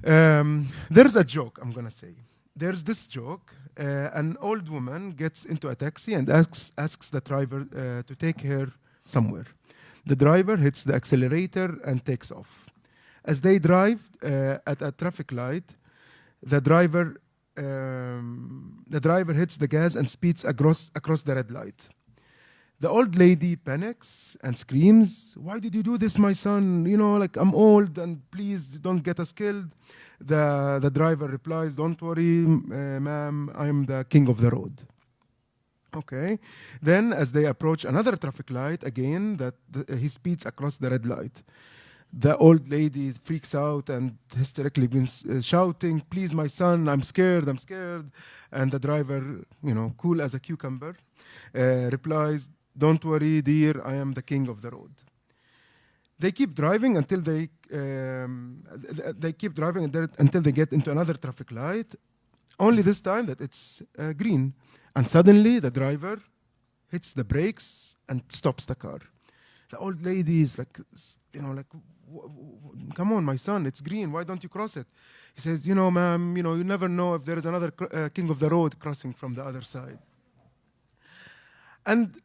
There's a joke I'm gonna say. There's this joke. An old woman gets into a taxi and asks the driver to take her somewhere. The driver hits the accelerator and takes off. As they drive at a traffic light, the driver hits the gas and speeds across the red light. The old lady panics and screams, "Why did you do this, my son? I'm old and please don't get us killed." The driver replies, "Don't worry, ma'am, I'm the king of the road." Okay. Then as they approach another traffic light, again, he speeds across the red light. The old lady freaks out and hysterically begins shouting, "Please, my son, I'm scared. And the driver, cool as a cucumber, replies, "Don't worry, dear, I am the king of the road." They keep driving until they get into another traffic light, only this time that it's green. And suddenly the driver hits the brakes and stops the car. The old lady is like, like, come on, my son, it's green. Why don't you cross it? He says, ma'am, you never know if there is another king of the road crossing from the other side. And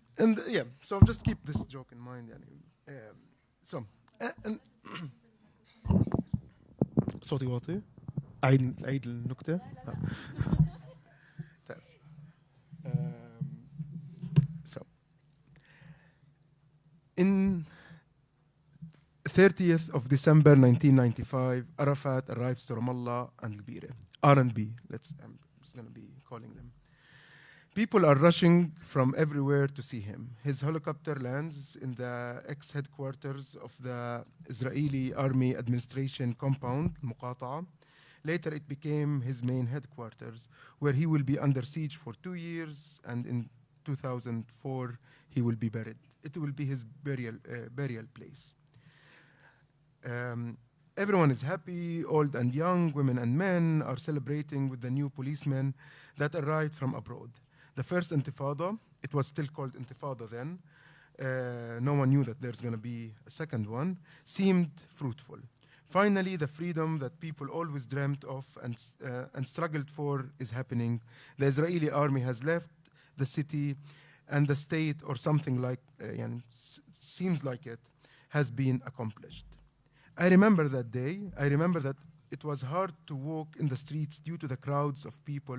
yeah, so just keep this joke in mind. And صوتي واطي. عيد النكتة. So in 30th of December 1995, Arafat arrives to Ramallah and Al-Bire. R&B, I'm just going to be calling them. People are rushing from everywhere to see him. His helicopter lands in the ex-headquarters of the Israeli Army Administration compound, Muqata'a. Later it became his main headquarters, where he will be under siege for 2 years, and in 2004 he will be buried. It will be his burial place. Everyone is happy, old and young, women and men are celebrating with the new policemen that arrived from abroad. The first Intifada, it was still called Intifada then, no one knew that there's going to be a second one, seemed fruitful. Finally, the freedom that people always dreamt of and struggled for is happening. The Israeli army has left the city, and the state, or something like, seems like it, has been accomplished. I remember that day. I remember that it was hard to walk in the streets due to the crowds of people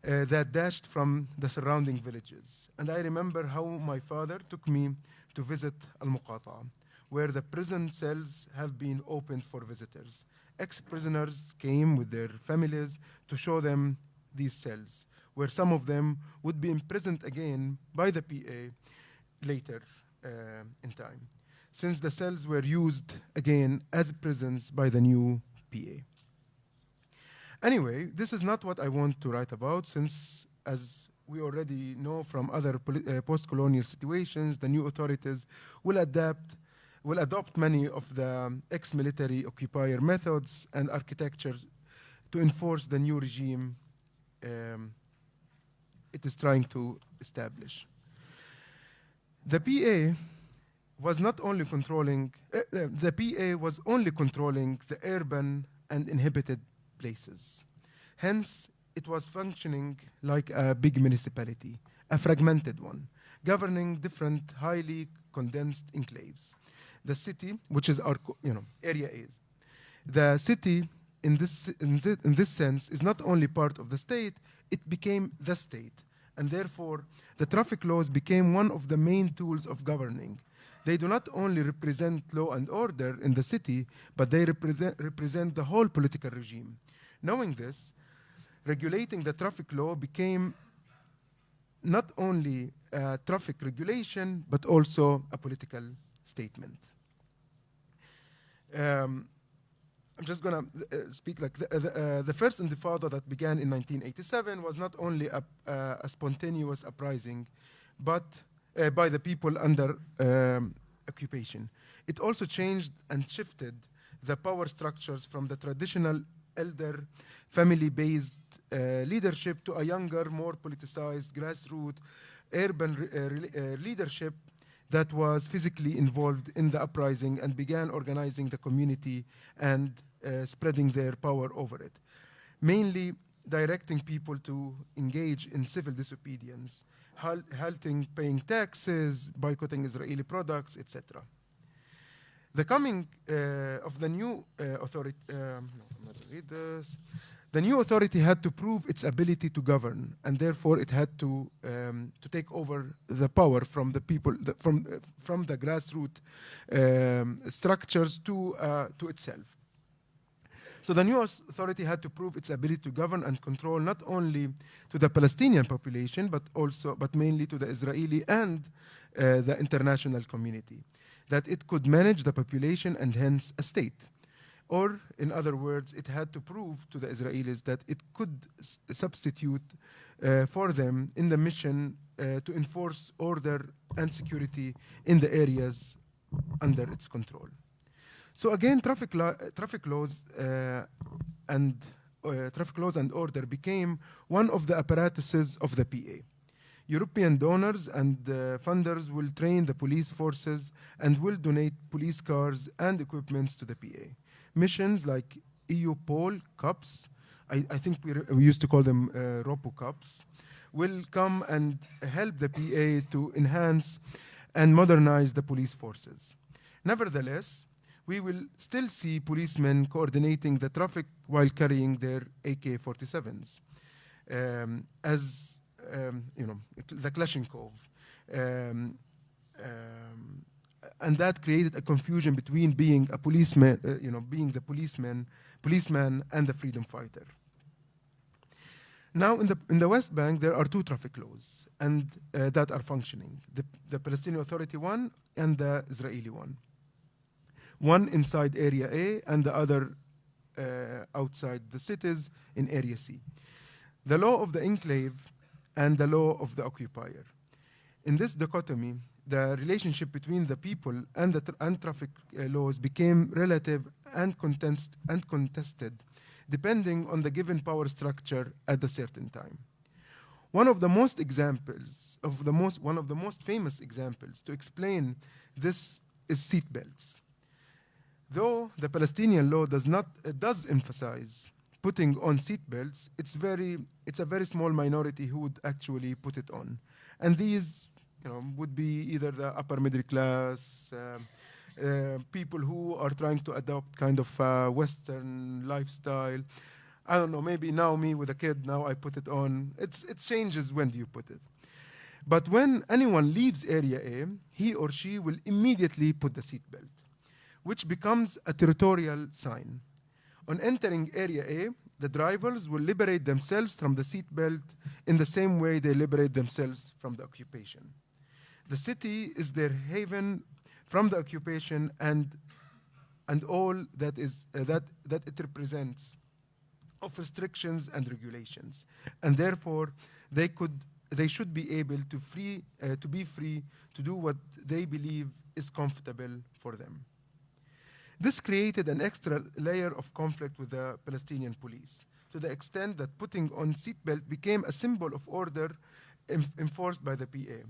that dashed from the surrounding villages. And I remember how my father took me to visit Al-Muqata'a, where the prison cells have been opened for visitors. Ex-prisoners came with their families to show them these cells, where some of them would be imprisoned again by the PA later in time, since the cells were used again as prisons by the new PA. Anyway, this is not what I want to write about, since, as we already know from other post-colonial situations, the new authorities will adopt many of the ex-military occupier methods and architecture to enforce the new regime it is trying to establish. The PA was not only controlling, the PA was only controlling the urban and inhabited places. Hence, it was functioning like a big municipality, a fragmented one, governing different highly condensed enclaves. The city, which is our area is, the city in this sense is not only part of the state, it became the state, and therefore the traffic laws became one of the main tools of governing. They do not only represent law and order in the city, but they represent the whole political regime. Knowing this, regulating the traffic law became not only traffic regulation, but also a political statement. I'm just going to speak like the first Intifada that began in 1987 was not only a spontaneous uprising, but by the people under occupation. It also changed and shifted the power structures from the traditional elder family-based leadership to a younger, more politicized, grassroots, urban leadership that was physically involved in the uprising and began organizing the community and spreading their power over it, mainly directing people to engage in civil disobedience, halting paying taxes, boycotting Israeli products, etc. The coming of the new authority, the new authority had to prove its ability to govern, and therefore it had to take over the power from the people, from the grassroots structures to itself. So the new authority had to prove its ability to govern and control not only to the Palestinian population, but mainly to the Israeli and the international community, that it could manage the population and hence a state. Or, in other words, it had to prove to the Israelis that it could substitute for them in the mission to enforce order and security in the areas under its control. So again, traffic laws and order became one of the apparatuses of the PA, European donors and funders will train the police forces and will donate police cars and equipments to the PA. Missions like EU Pol Cups, I think we used to call them Ropo Cups, will come and help the PA to enhance and modernize the police forces. Nevertheless, we will still see policemen coordinating the traffic while carrying their AK-47s. The Kalashnikov. And that created a confusion between being a policeman, being the policeman and the freedom fighter. Now, in the West Bank, there are two traffic laws and that are functioning: the Palestinian Authority one and the Israeli one. One inside Area A and the other outside the cities in Area C. The law of the enclave and the law of the occupier. In this dichotomy, the relationship between the people and the traffic laws became relative and contested, depending on the given power structure at a certain time. One of the most famous examples to explain this is seatbelts. Though the Palestinian law does emphasize putting on seatbelts, it's a very small minority who would actually put it on, and these, would be either the upper middle class, people who are trying to adopt kind of Western lifestyle. I don't know. Maybe now me with a kid, now I put it on. It changes when do you put it. But when anyone leaves Area A, he or she will immediately put the seatbelt, which becomes a territorial sign. On entering Area A, the drivers will liberate themselves from the seatbelt in the same way they liberate themselves from the occupation. The city is their haven from the occupation and all that it represents of restrictions and regulations, and therefore they should be able to be free to do what they believe is comfortable for them. This created an extra layer of conflict with the Palestinian police, to the extent that putting on seatbelt became a symbol of order enforced by the PA.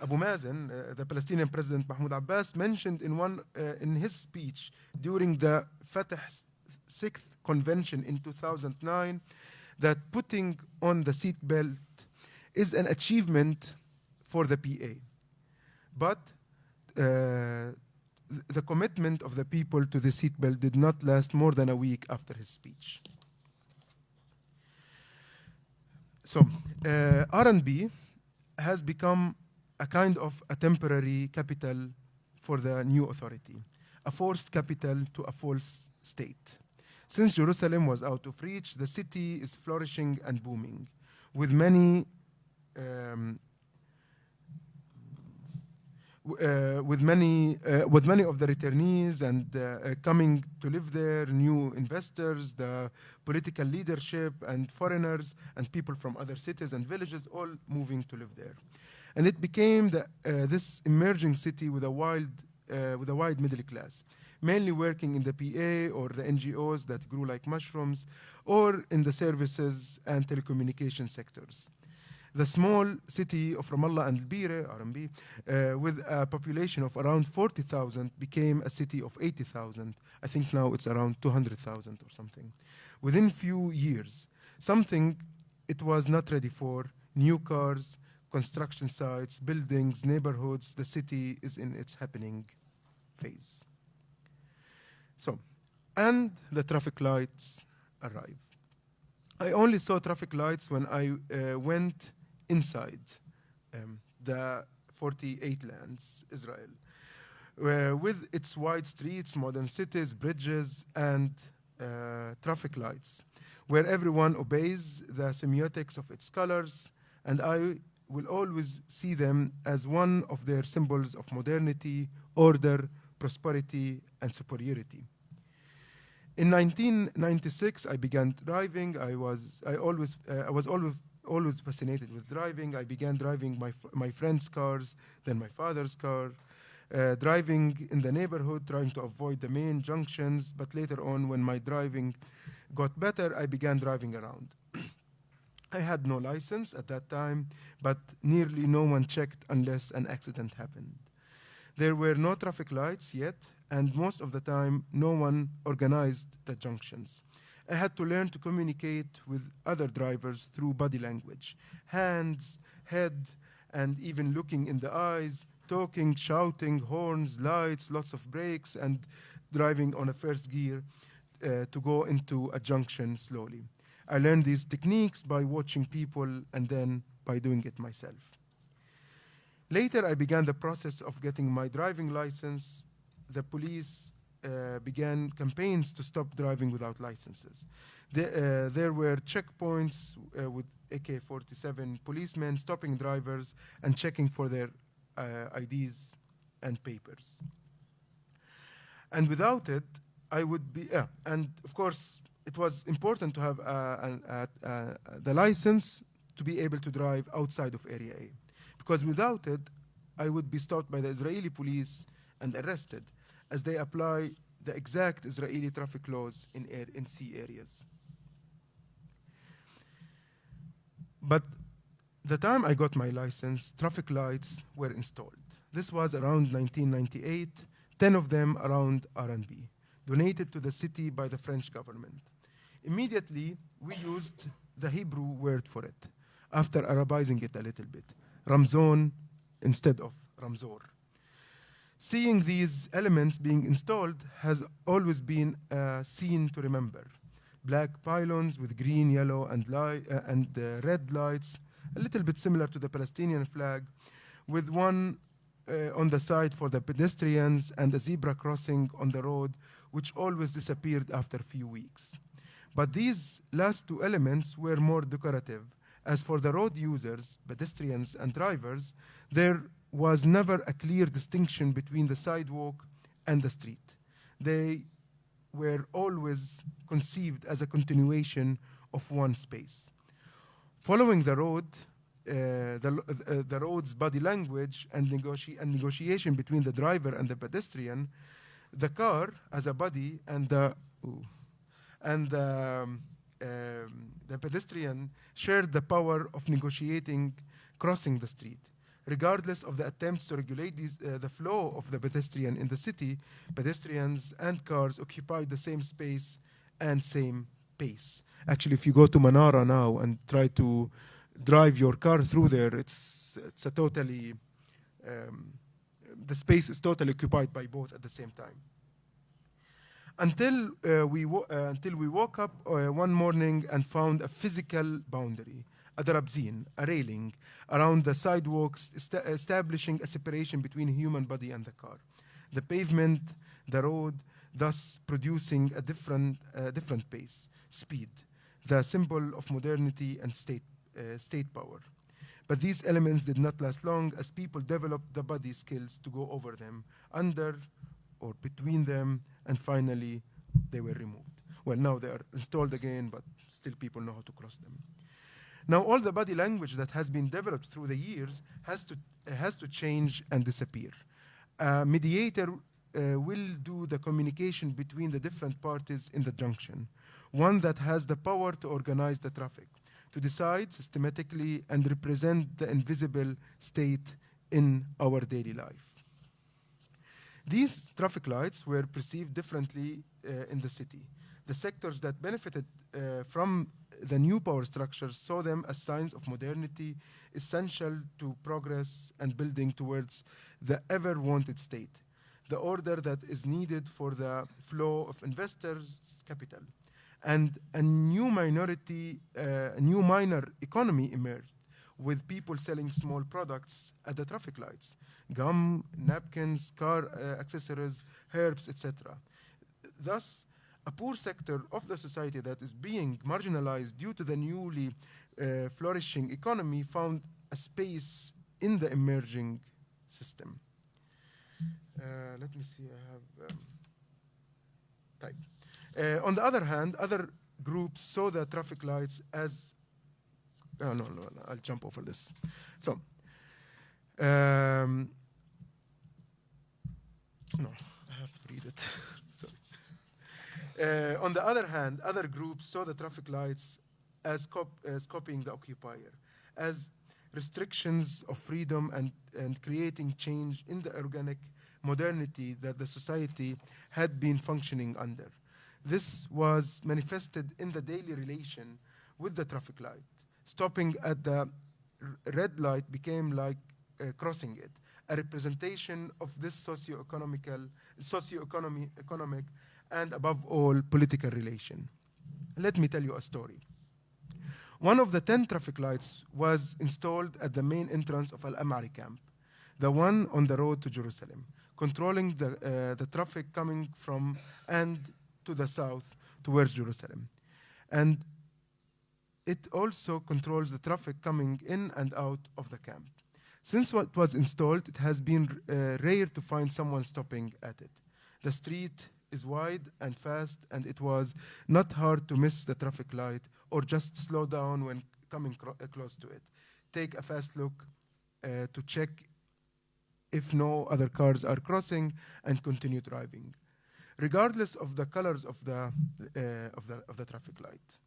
Abu Mazen, the Palestinian President Mahmoud Abbas, mentioned in his speech during the Fatah's 6th convention in 2009 that putting on the seatbelt is an achievement for the PA. But the commitment of the people to the seatbelt did not last more than a week after his speech. So, R&B has become a kind of a temporary capital for the new authority, a forced capital to a false state. Since Jerusalem was out of reach, the city is flourishing and booming, with many of the returnees and coming to live there, new investors, the political leadership, and foreigners and people from other cities and villages all moving to live there. And it became this emerging city with a wide middle class, mainly working in the PA or the NGOs that grew like mushrooms, or in the services and telecommunication sectors. The small city of Ramallah and Bire, RMB, with a population of around 40,000, became a city of 80,000. I think now it's around 200,000 or something. Within few years, something it was not ready for: new cars, construction sites, buildings, neighborhoods. The city is in its happening phase. So, and the traffic lights arrive. I only saw traffic lights when I went inside the 48 lands, Israel, with its wide streets, modern cities, bridges, and traffic lights, where everyone obeys the semiotics of its colors, and I will always see them as one of their symbols of modernity, order, prosperity, and superiority. In 1996, I began driving. I was always fascinated with driving. I began driving my friends' cars, then my father's car, driving in the neighborhood, trying to avoid the main junctions. But later on, when my driving got better, I began driving around. I had no license at that time, but nearly no one checked unless an accident happened. There were no traffic lights yet, and most of the time, no one organized the junctions. I had to learn to communicate with other drivers through body language, hands, head, and even looking in the eyes, talking, shouting, horns, lights, lots of brakes, and driving on a first gear to go into a junction slowly. I learned these techniques by watching people and then by doing it myself. Later, I began the process of getting my driving license. The police began campaigns to stop driving without licenses. There were checkpoints with AK-47 policemen stopping drivers and checking for their IDs and papers. And without it, I would be, and of course, it was important to have the license to be able to drive outside of Area A. Because without it, I would be stopped by the Israeli police and arrested, as they apply the exact Israeli traffic laws in sea areas. But the time I got my license, traffic lights were installed. This was around 1998, 10 of them around R&B, donated to the city by the French government. Immediately, we used the Hebrew word for it, after Arabizing it a little bit, Ramzon instead of Ramzor. Seeing these elements being installed has always been a scene to remember. Black pylons with green, yellow, and red lights, a little bit similar to the Palestinian flag, with one on the side for the pedestrians and a zebra crossing on the road, which always disappeared after a few weeks. But these last two elements were more decorative. As for the road users, pedestrians, and drivers, there was never a clear distinction between the sidewalk and the street. They were always conceived as a continuation of one space. Following the road, the road's body language and negotiation between the driver and the pedestrian, the car as a body and the pedestrian shared the power of negotiating crossing the street. Regardless of the attempts to regulate the flow of the pedestrian in the city, pedestrians and cars occupied the same space and same pace. Actually, if you go to Manara now and try to drive your car through there, it's a totally, the space is totally occupied by both at the same time. Until we woke up one morning and found a physical boundary, a darabzin, a railing, around the sidewalks, establishing a separation between human body and the car. The pavement, the road, thus producing a different pace, speed, the symbol of modernity and state power. But these elements did not last long, as people developed the body skills to go over them, under or between them, and finally they were removed. Well, now they are installed again, but still people know how to cross them. Now all the body language that has been developed through the years has to change and disappear. A mediator will do the communication between the different parties in the junction, one that has the power to organize the traffic, to decide systematically and represent the invisible state in our daily life. These traffic lights were perceived differently in the city. The sectors that benefited from the new power structures saw them as signs of modernity, essential to progress and building towards the ever-wanted state, the order that is needed for the flow of investors' capital. And a new minor economy emerged, with people selling small products at the traffic lights, gum, napkins, car accessories, herbs, etc. Thus, a poor sector of the society that is being marginalized due to the newly flourishing economy found a space in the emerging system. Let me see, I have type. On the other hand, other groups saw the traffic lights as, no, I'll jump over this. So, no, I have to read it. Sorry. On the other hand, other groups saw the traffic lights as copying the occupier, as restrictions of freedom and creating change in the organic modernity that the society had been functioning under. This was manifested in the daily relation with the traffic light. Stopping at the red light became like crossing it, a representation of this socio-economic, and above all, political relation. Let me tell you a story. One of the 10 traffic lights was installed at the main entrance of Al-Amari camp, the one on the road to Jerusalem, controlling the traffic coming from and to the south towards Jerusalem. And it also controls the traffic coming in and out of the camp. Since it was installed, it has been rare to find someone stopping at it. The street is wide and fast, and it was not hard to miss the traffic light or just slow down when coming close to it. Take a fast look to check if no other cars are crossing and continue driving, regardless of the colors of the traffic light.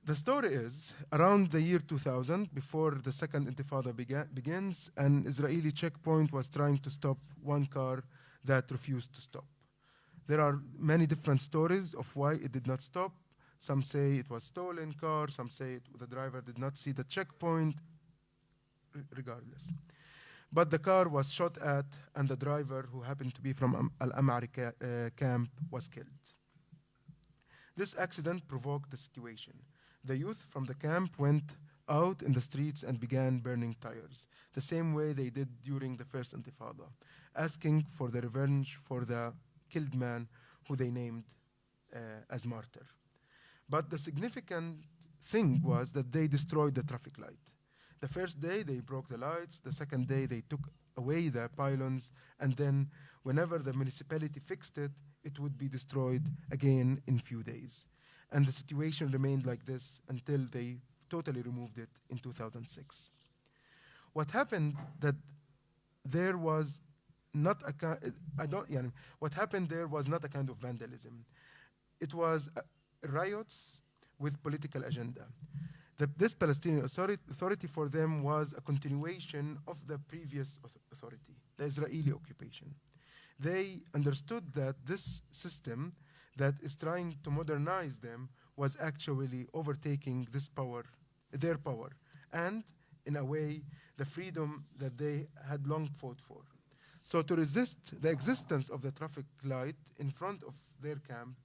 The story is, around the year 2000, before the second intifada begins, an Israeli checkpoint was trying to stop one car that refused to stop. There are many different stories of why it did not stop. Some say it was stolen car, some say the driver did not see the checkpoint, regardless. But the car was shot at, and the driver, who happened to be from Al-Amari camp, was killed. This accident provoked the situation. The youth from the camp went out in the streets and began burning tires, the same way they did during the first intifada, asking for the revenge for the killed man who they named as martyr. But the significant thing was that they destroyed the traffic light. The first day they broke the lights, the second day they took away the pylons, and then whenever the municipality fixed it, it would be destroyed again in few days. And the situation remained like this until they totally removed it in 2006. What happened that there was not a what happened there was not a kind of vandalism. It was riots with political agenda. This Palestinian authority for them was a continuation of the previous authority, the Israeli occupation. They understood that this system that is trying to modernize them was actually overtaking this power, their power, and in a way, the freedom that they had long fought for. So to resist the existence of the traffic light in front of their camp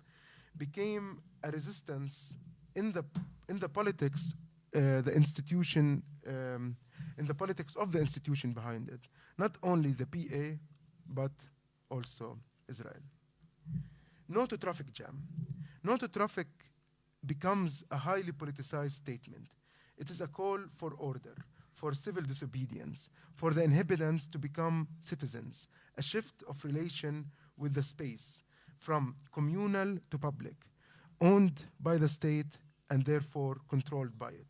became a resistance in the politics, the institution, in the politics of the institution behind it. Not only the PA, but also Israel. No to traffic jam. No to traffic becomes a highly politicized statement. It is a call for order, for civil disobedience, for the inhabitants to become citizens, a shift of relation with the space, from communal to public, owned by the state and therefore controlled by it.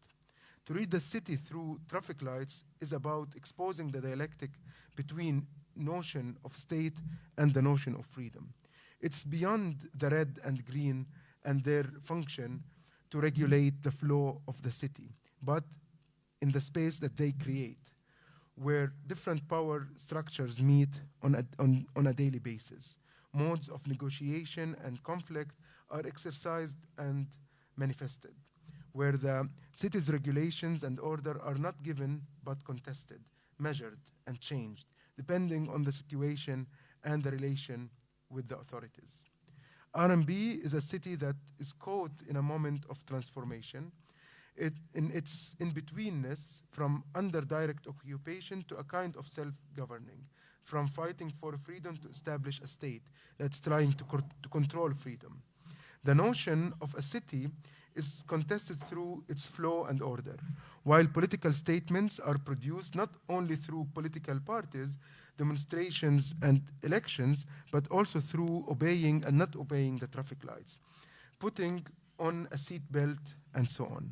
To read the city through traffic lights is about exposing the dialectic between notion of state and the notion of freedom. It's beyond the red and green and their function to regulate the flow of the city, but in the space that they create, where different power structures meet on a daily basis. Modes of negotiation and conflict are exercised and manifested, where the city's regulations and order are not given but contested, measured, and changed, depending on the situation and the relation with the authorities. RMB is a city that is caught in a moment of transformation. In its in-betweenness, from under direct occupation to a kind of self-governing, from fighting for freedom to establish a state that's trying to control freedom. The notion of a city is contested through its flow and order, while political statements are produced not only through political parties, demonstrations and elections, but also through obeying and not obeying the traffic lights, putting on a seatbelt, and so on.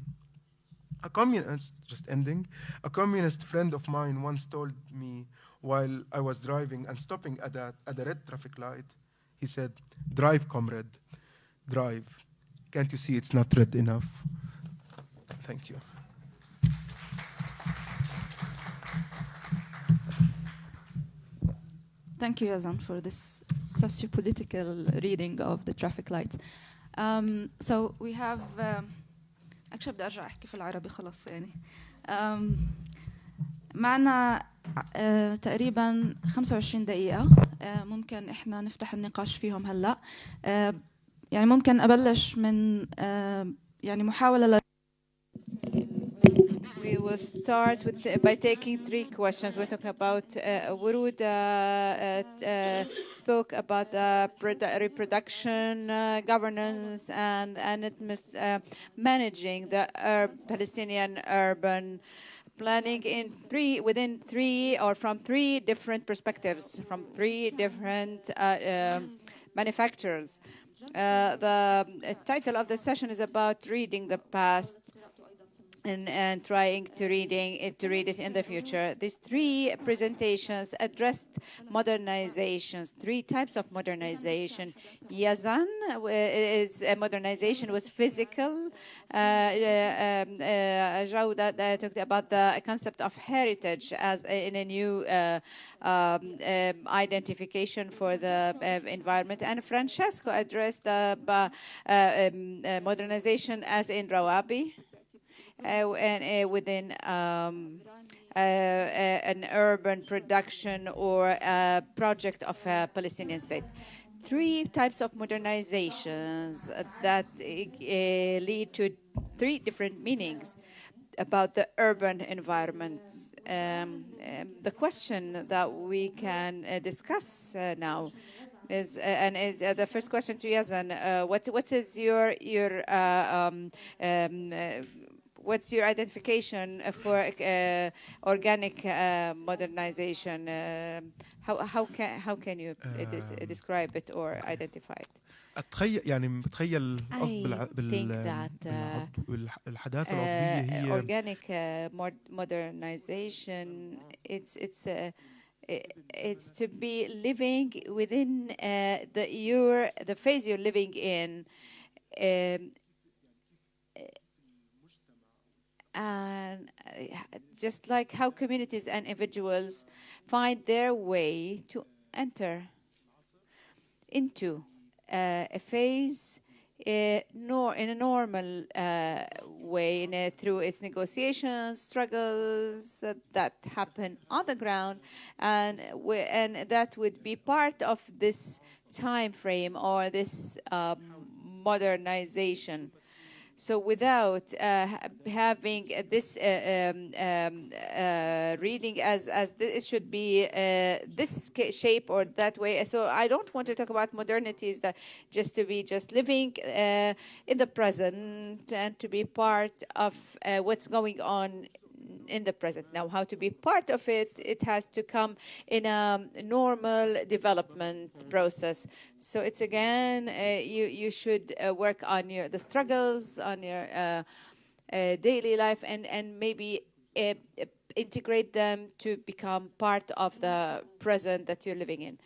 A communist friend of mine once told me while I was driving and stopping at the red traffic light, he said, "Drive, comrade, drive. Can't you see it's not red enough? Thank you. Thank you, Yazan, for this socio-political reading of the traffic lights. So we have actually بدي أرجع أحكي في العربي خلاص يعني. معنا تقريبا 25 دقيقة ممكن إحنا نفتح النقاش فيهم هلا. يعني ممكن أبلش من يعني محاولة We will start by taking 3 questions. We're talking about Warud spoke about the reproduction, governance, and managing the Palestinian urban planning within 3 or from 3 different perspectives, from 3 different manufacturers. The title of the session is about reading the past and trying to read it in the future. These 3 presentations addressed modernizations, 3 types of modernization. Yazan is modernization was physical. Judeh talked about the concept of heritage as in a new identification for the environment. And Francesco addressed the modernization as in Rawabi. And within an urban production or a project of a Palestinian state. 3 types of modernizations that lead to 3 different meanings about the urban environments. The question that we can discuss now is, the first question to Yazan, what is your what's your identification for organic modernization? How can you describe it or identify it? اتخيل يعني بتخيل القصد بالحداثه العضويه هي organic modernization. It's to be living within the phase you're living in. And just like how communities and individuals find their way to enter into a phase in a normal way, through its negotiations, struggles that happen on the ground, and that would be part of this time frame or this modernization. So without having this reading as it should be this shape or that way. So I don't want to talk about modernities that just to be just living in the present and to be part of what's going on in the present. Now, how to be part of it, it has to come in a normal development process. So it's again, you should work on the struggles, on your daily life, and maybe integrate them to become part of the present that you're living in.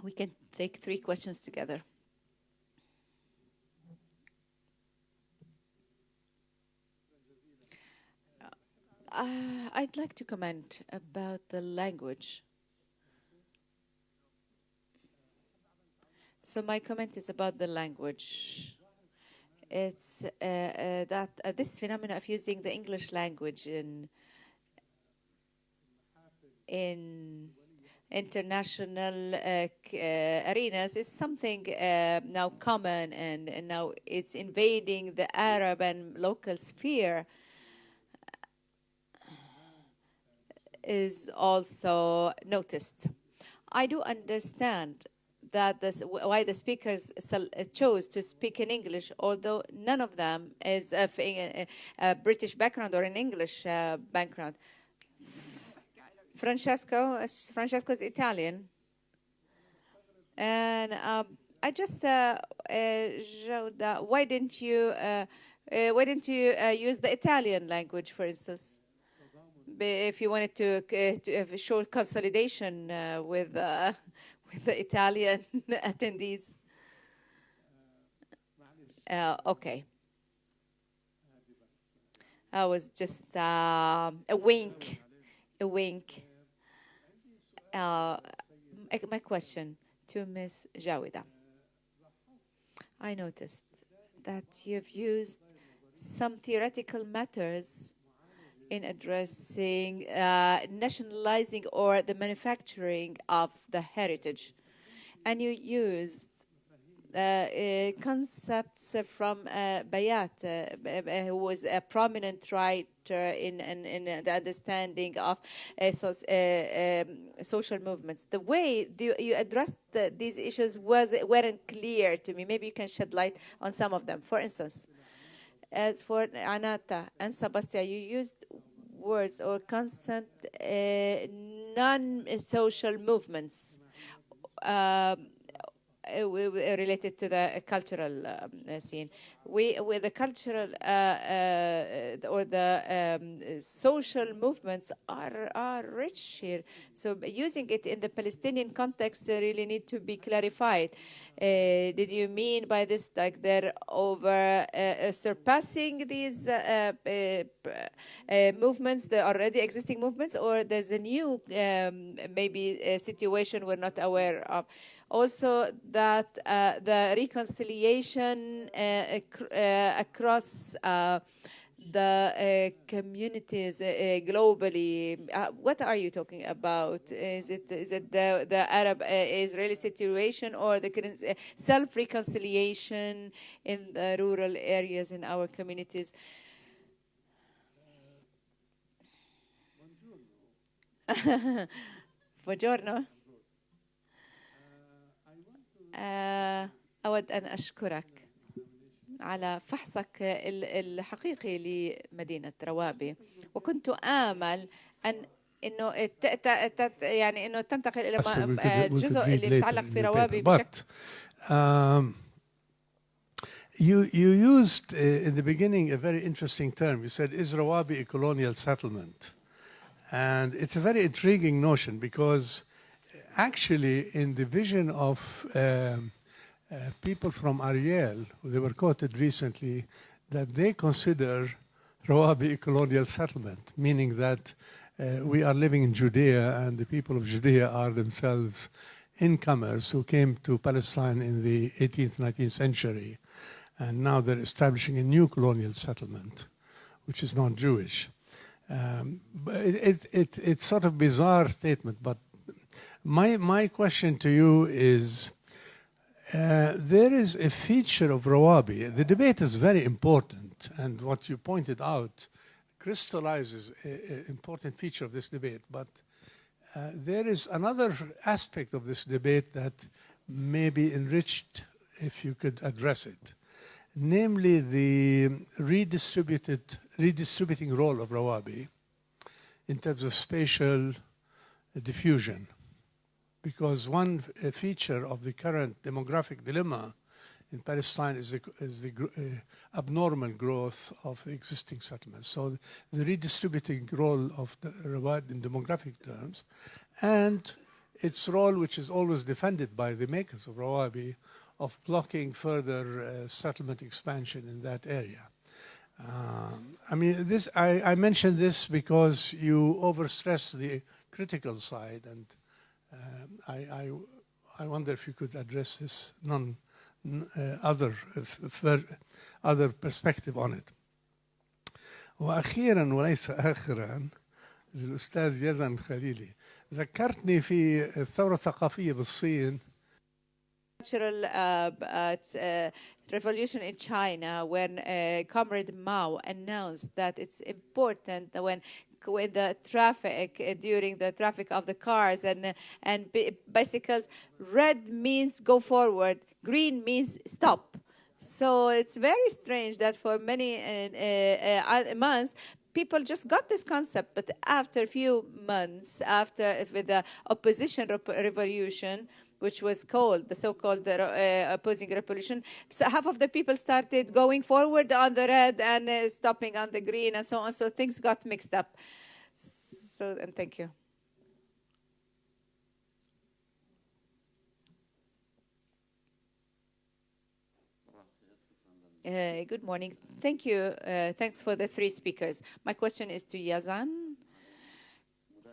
We can take 3 questions together. I'd like to comment about the language. So my comment is about the language. It's that this phenomenon of using the English language in international arenas is something now common, and now it's invading the Arab and local sphere. Is also noticed. I do understand that why the speakers chose to speak in English, although none of them is a British background or an English background. Francesco's Italian, and I just showed that why didn't you use the Italian language, for instance? if you wanted to show consolidation with the Italian attendees. Okay. I was just a wink. A wink. My question to Ms. Jawida. I noticed that you've used some theoretical matters in addressing nationalizing or the manufacturing of the heritage. And you used concepts from Bayat, who was a prominent writer in the understanding of social movements. The way you addressed these issues weren't clear to me. Maybe you can shed light on some of them. For instance, as for Anata and Sebastian, you used words or constant non-social movements related to the cultural scene. With the cultural or the social movements are rich here. So using it in the Palestinian context really need to be clarified. Did you mean by this like they're over surpassing these movements, the already existing movements, or there's a new maybe a situation we're not aware of? Also, that the reconciliation across the communities globally. What are you talking about? Is it the Arab-Israeli situation, or the self-reconciliation in the rural areas in our communities? Buongiorno. أود أن أشكرك على فحصك الحقيقي لمدينة روابي، وكنت آمل إنه يعني إنه تنتقل إلى الجزء اللي يتعلق في روابي بشكل. You used in the beginning a very interesting term. You said, "Is Rawabi a colonial settlement?" And it's a very intriguing notion because actually, in the vision of people from Ariel, they were quoted recently, that they consider Rawabi a colonial settlement, meaning that we are living in Judea and the people of Judea are themselves incomers who came to Palestine in the 18th, 19th century. And now they're establishing a new colonial settlement, which is not Jewish. It's sort of bizarre statement, but my question to you is, there is a feature of Rawabi. The debate is very important, and what you pointed out crystallizes an important feature of this debate. But there is another aspect of this debate that may be enriched if you could address it, namely the redistributing role of Rawabi in terms of spatial diffusion. Because one feature of the current demographic dilemma in Palestine is the abnormal growth of the existing settlements. So the redistributing role of the Rawabi in demographic terms, and its role, which is always defended by the makers of Rawabi, of blocking further settlement expansion in that area. I mean, I mention this because you overstress the critical side, and I wonder if you could address this other perspective on it. وأخيرا وليس آخرا الأستاذ يزن خليلي ذكرتني في الثورة الثقافية بالصين. Cultural revolution in China, when Comrade Mao announced that it's important that when the traffic, during the traffic of the cars and bicycles, red means go forward, green means stop. So it's very strange that for many months, people just got this concept, but after a few months, with the opposition revolution, which was called the so-called opposing revolution, so half of the people started going forward on the red and stopping on the green and so on. So things got mixed up. So, and thank you. Good morning. Thank you. Thanks for the three speakers. My question is to Yazan.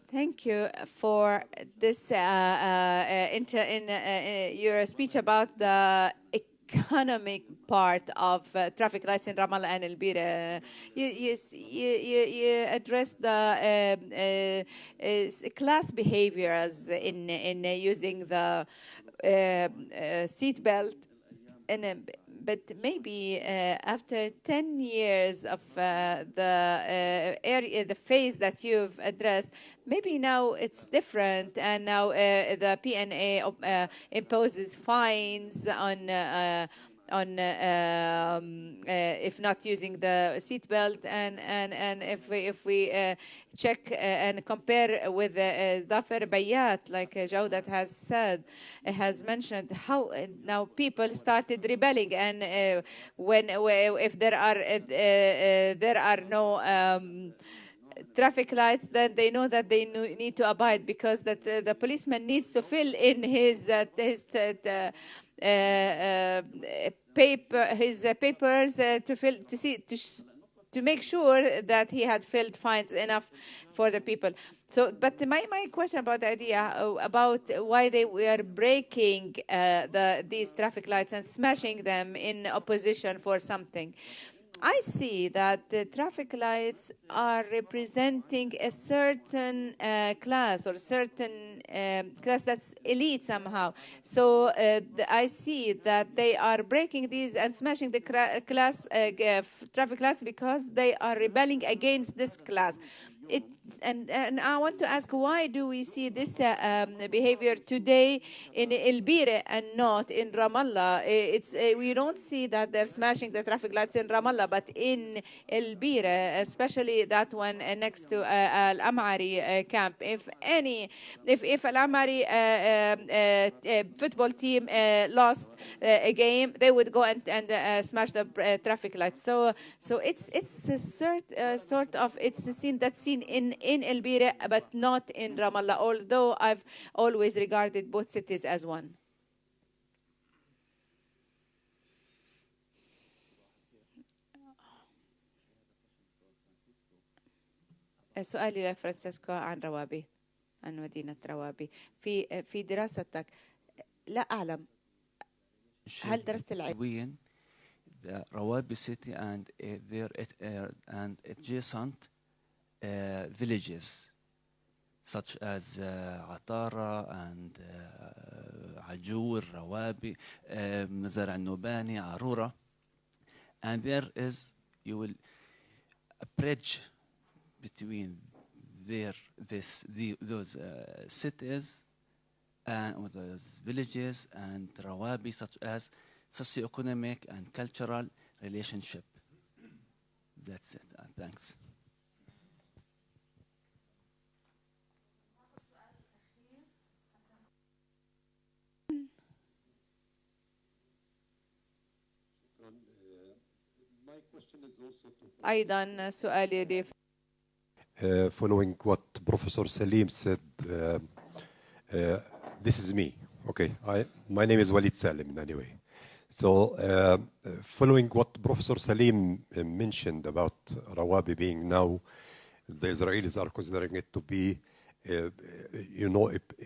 Thank you for this your speech about the economic part of traffic lights in Ramallah and El Bira. You addressed the class behaviors in using the seatbelt, but maybe after 10 years of the phase that you've addressed, maybe now it's different, and now the PNA imposes fines on if not using the seatbelt, and if we check and compare with Dafer Bayat, like Judeh has mentioned, how now people started rebelling, and if there are no traffic lights, then they know that they need to abide, because the policeman needs to fill in his papers to make sure that he had filled fines enough for the people. So, but my question about the idea about why they were breaking these traffic lights and smashing them in opposition for something. I see that the traffic lights are representing a certain class, or certain class that's elite somehow. So I see that they are breaking these and smashing the traffic lights because they are rebelling against this class. And I want to ask, why do we see this behavior today in El Bira and not in Ramallah? We don't see that they're smashing the traffic lights in Ramallah, but in El Bira, especially that one next to Al Amari camp. If Al Amari football team lost a game, they would go and smash the traffic lights. So it's a sort of it's a scene that's seen in El Bira, but not in Ramallah, although I've always regarded both cities as one. سؤالي لفرانسيسكو عن روابي، عن مدينة روابي. في دراستك لا أعلم هل درست العلم the Rawabi city and their and adjacent villages such as Atara and Ajur, Rawabi, Mazar al-Nubani, Arura, and there is a bridge between those cities and those villages and Rawabi, such as socioeconomic and cultural relationship. That's it. Thanks. أيضا سؤالي لي following what Professor Salim said, this is me. Okay, my name is Walid Salim anyway. So following what Professor Salim mentioned about Rawabi being now, the Israelis are considering it to be, a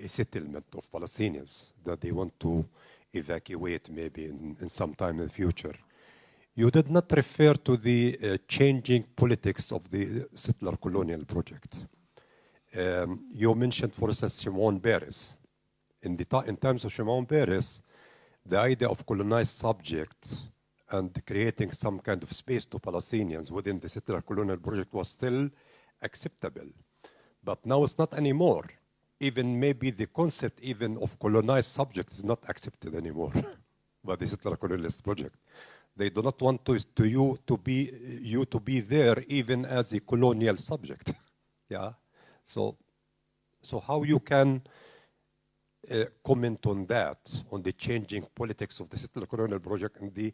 settlement of Palestinians that they want to evacuate maybe in some time in the future. You did not refer to the changing politics of the settler colonial project. You mentioned, for instance, Shimon Peres. In terms of Shimon Peres, the idea of colonized subject and creating some kind of space to Palestinians within the settler colonial project was still acceptable. But now it's not anymore. Even maybe the concept even of colonized subject is not accepted anymore by the settler colonialist project. They do not want you to be there even as a colonial subject. Yeah. So how you can comment on that, on the changing politics of the settler colonial project and the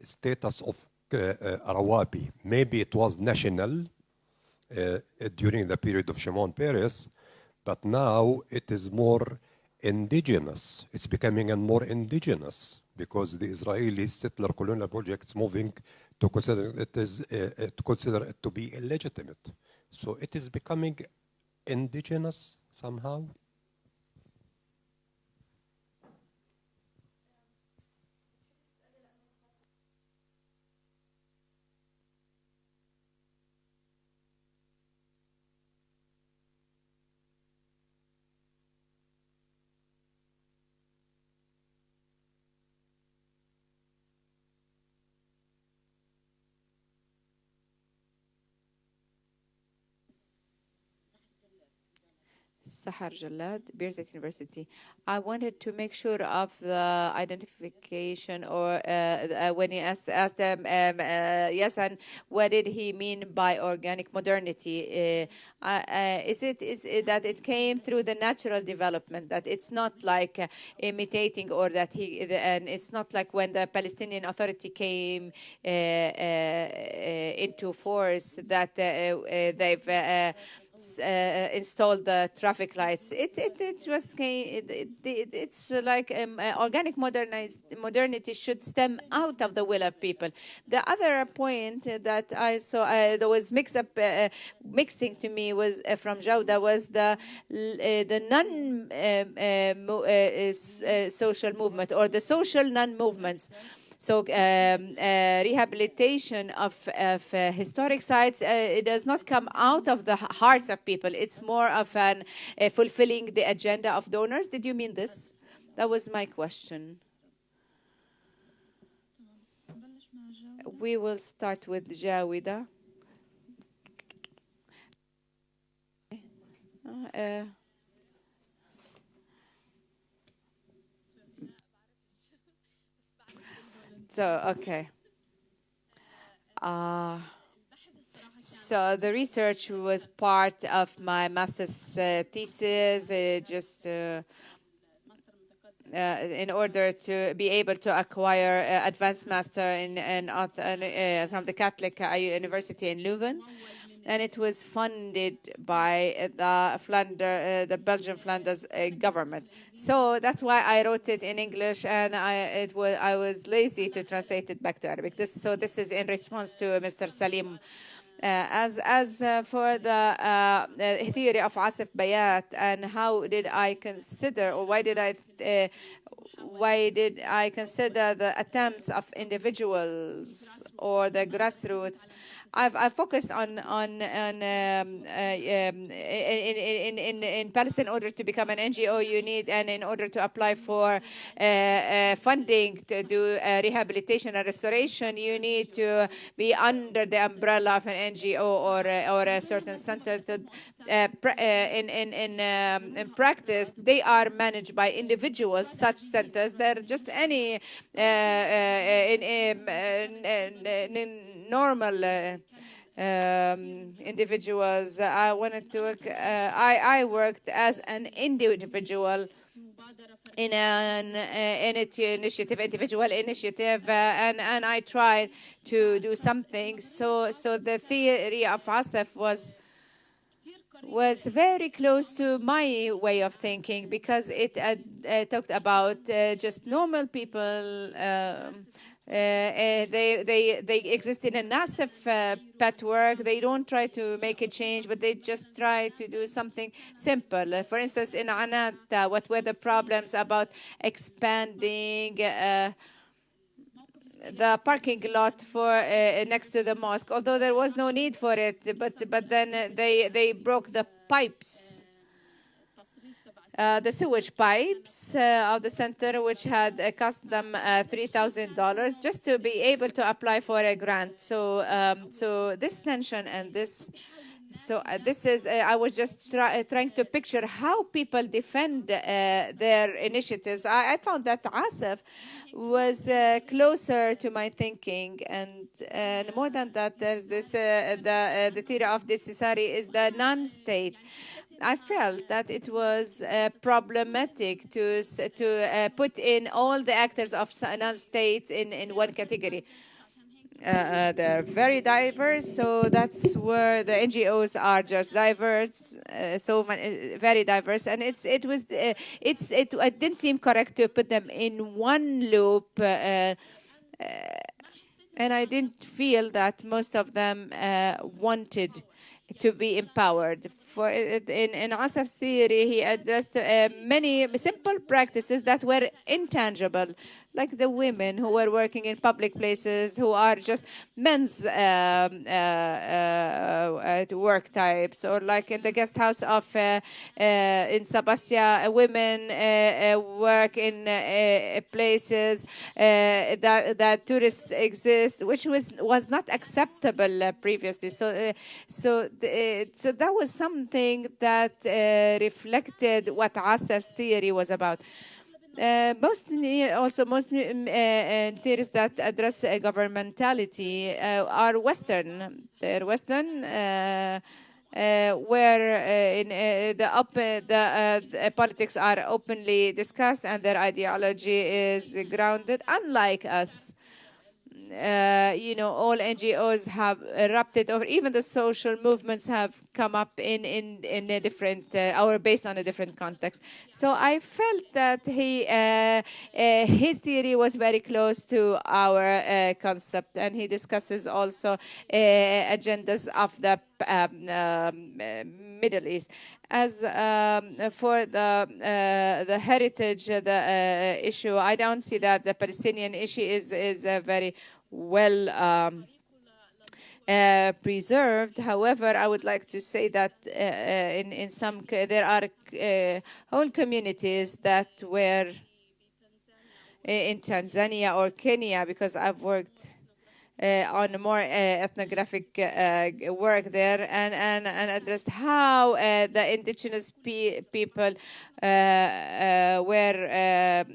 status of Rawabi? Maybe it was national during the period of Shimon Peres, but now it is more indigenous. It's becoming a more indigenous because the Israeli settler colonial project is moving to consider it to be illegitimate. So it is becoming indigenous somehow. Sahar Jalad, Birzeit University. I wanted to make sure of the identification, or when he asked them, yes, and what did he mean by organic modernity? Is it that it came through the natural development, that it's not like imitating, or that and it's not like when the Palestinian Authority came into force that they've installed the traffic lights. It's like organic modernity should stem out of the will of people. The other point that I saw that was mixing to me was from Judeh was the social movement, or the social non-movements. So rehabilitation of historic sites, it does not come out of the hearts of people. It's more of an fulfilling the agenda of donors. Did you mean this? That was my question. We will start with Jawida. So, okay. So the research was part of my master's thesis, in order to be able to acquire advanced master from the Catholic University in Leuven. And it was funded by the Belgian Flanders government. So that's why I wrote it in English, and I was lazy to translate it back to Arabic. This is in response to Mr. Salim. As for the theory of Asif Bayat, and how did I consider, or why did I consider the attempts of individuals or the grassroots? I focused on in Palestine. In order to become an NGO, you need, and in order to apply for funding to do rehabilitation and restoration, you need to be under the umbrella of an NGO or a certain center. In practice, they are managed by individuals. Such centers, they're just any normal individuals. I wanted to work. I worked as an individual in an individual initiative, and I tried to do something. So the theory of Asif was very close to my way of thinking, because it talked about just normal people. They exist in a massive patchwork. They don't try to make a change, but they just try to do something simple. For instance, in Anat, what were the problems about expanding the parking lot for next to the mosque? Although there was no need for it, but then they broke the pipes. The sewage pipes of the center, which had cost them $3,000 just to be able to apply for a grant. So this tension and this. So this is. I was just trying to picture how people defend their initiatives. I found that Asif was closer to my thinking, and more than that, there's this. The theory of Desisari is the non-state. I felt that it was problematic to put in all the actors of non-states in one category. they're very diverse, so that's where the NGOs are just diverse, very diverse, and it didn't seem correct to put them in one loop, and I didn't feel that most of them wanted to be empowered. In Asaf's theory, he addressed many simple practices that were intangible, like the women who were working in public places, who are just men's work types, or like in the guest house of in Sebastia, women work in places that tourists exist, which was not acceptable previously. So that was something that reflected what Asaf's theory was about. Most theories that address governmentality are Western. They're Western, where the politics are openly discussed and their ideology is grounded, unlike us. All NGOs have erupted, or even the social movements have come up in a different, or based on a different context. So I felt that his theory was very close to our concept, and he discusses also agendas of the Middle East. As for the heritage, the issue, I don't see that the Palestinian issue is very well preserved. However, I would like to say that in some there are whole communities that were in Tanzania or Kenya, because I've worked on more ethnographic work there, and addressed how the indigenous people were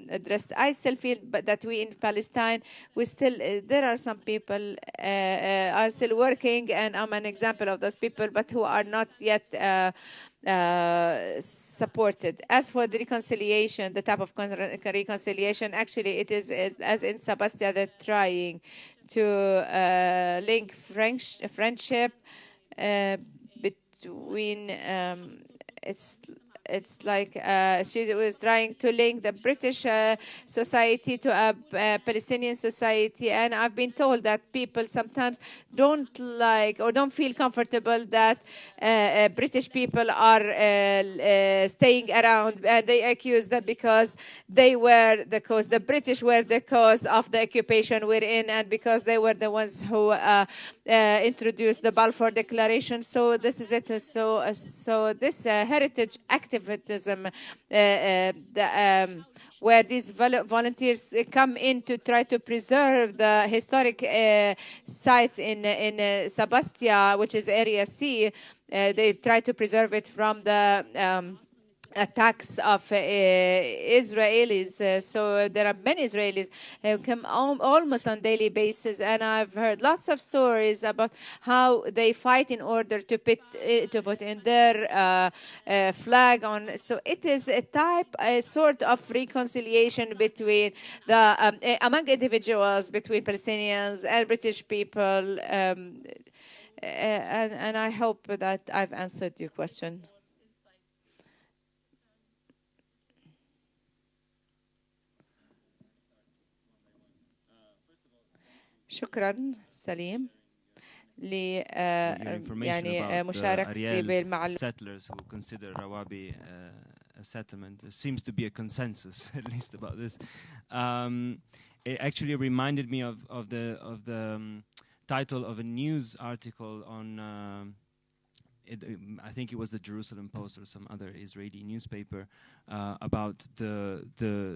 addressed. I still feel that we in Palestine, there are some people are still working, and I'm an example of those people, but who are not yet supported. As for the reconciliation, the type of reconciliation, actually it is as in Sebastia, they're trying to link friendship between it's like she was trying to link the British society to a Palestinian society, and I've been told that people sometimes don't like or don't feel comfortable that British people are staying around, and they accuse them because they were the cause. The British were the cause of the occupation we're in, and because they were the ones who introduced the Balfour Declaration. So this is it. So this heritage activism, where these volunteers come in to try to preserve the historic sites in Sebastia, which is Area C. They try to preserve it from the attacks of Israelis. So there are many Israelis who come almost on daily basis, and I've heard lots of stories about how they fight in order to put in their flag on. So it is a sort of reconciliation between among individuals, between Palestinians and British people, and I hope that I've answered your question. شكرا سليم يعني مشاركتي بالمعلومات. Settlers who consider Rawabi a settlement. There seems to be a consensus, at least about this. It actually reminded me of the title of a news article on. I think it was the Jerusalem Post or some other Israeli newspaper about the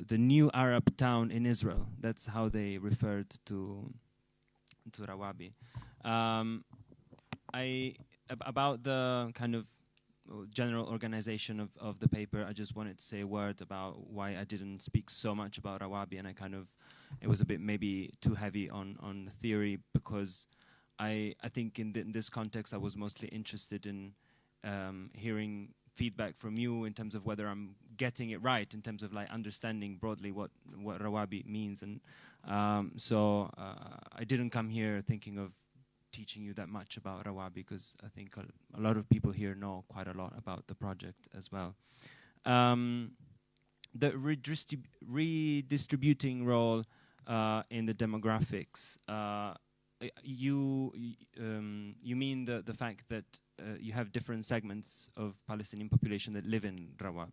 new Arab town in Israel. That's how they referred to Rawabi. About the kind of general organization of the paper, I just wanted to say a word about why I didn't speak so much about Rawabi, and it was a bit maybe too heavy on theory, because I think in this context I was mostly interested in hearing feedback from you in terms of whether I'm getting it right, in terms of like understanding broadly what Rawabi means. And so I didn't come here thinking of teaching you that much about Rawabi, because I think a lot of people here know quite a lot about the project as well. The redistributing role in the demographics. You mean the fact that you have different segments of Palestinian population that live in Rawabi?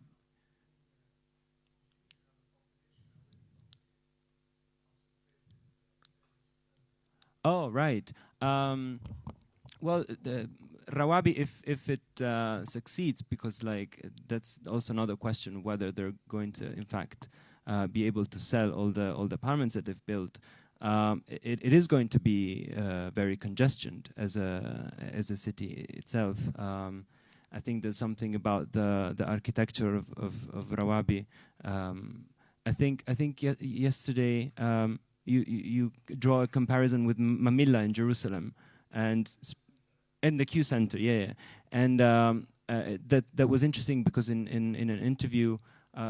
Oh, right. Well, Rawabi, if it succeeds, because like that's also another question whether they're going to, in fact, be able to sell all the apartments that they've built. It is going to be very congested as a city itself. I think there's something about the architecture of Rawabi. I think yesterday you draw a comparison with Mamilla in Jerusalem, and in the Q Center, yeah. And that was interesting because in an interview,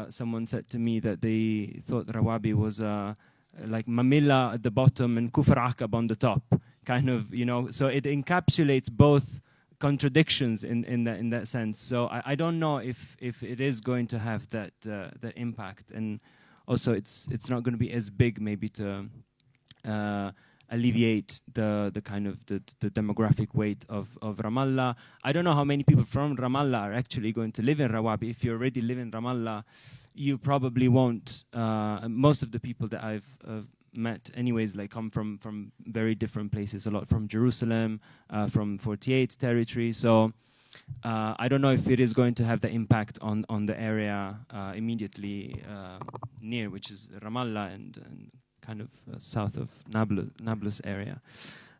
someone said to me that they thought Rawabi was like Mamilla at the bottom and Kufr Aqab on the top, kind of, you know. So it encapsulates both contradictions in that sense. So I don't know if it is going to have that impact, and also it's not going to be as big maybe to alleviate the kind of the demographic weight of Ramallah. I don't know how many people from Ramallah are actually going to live in Rawabi. If you already live in Ramallah, you probably won't. Most of the people that I've met anyways like come from very different places, a lot from Jerusalem, from 48 territory. So I don't know if it is going to have the impact on the area immediately near, which is Ramallah and kind of south of Nablus area.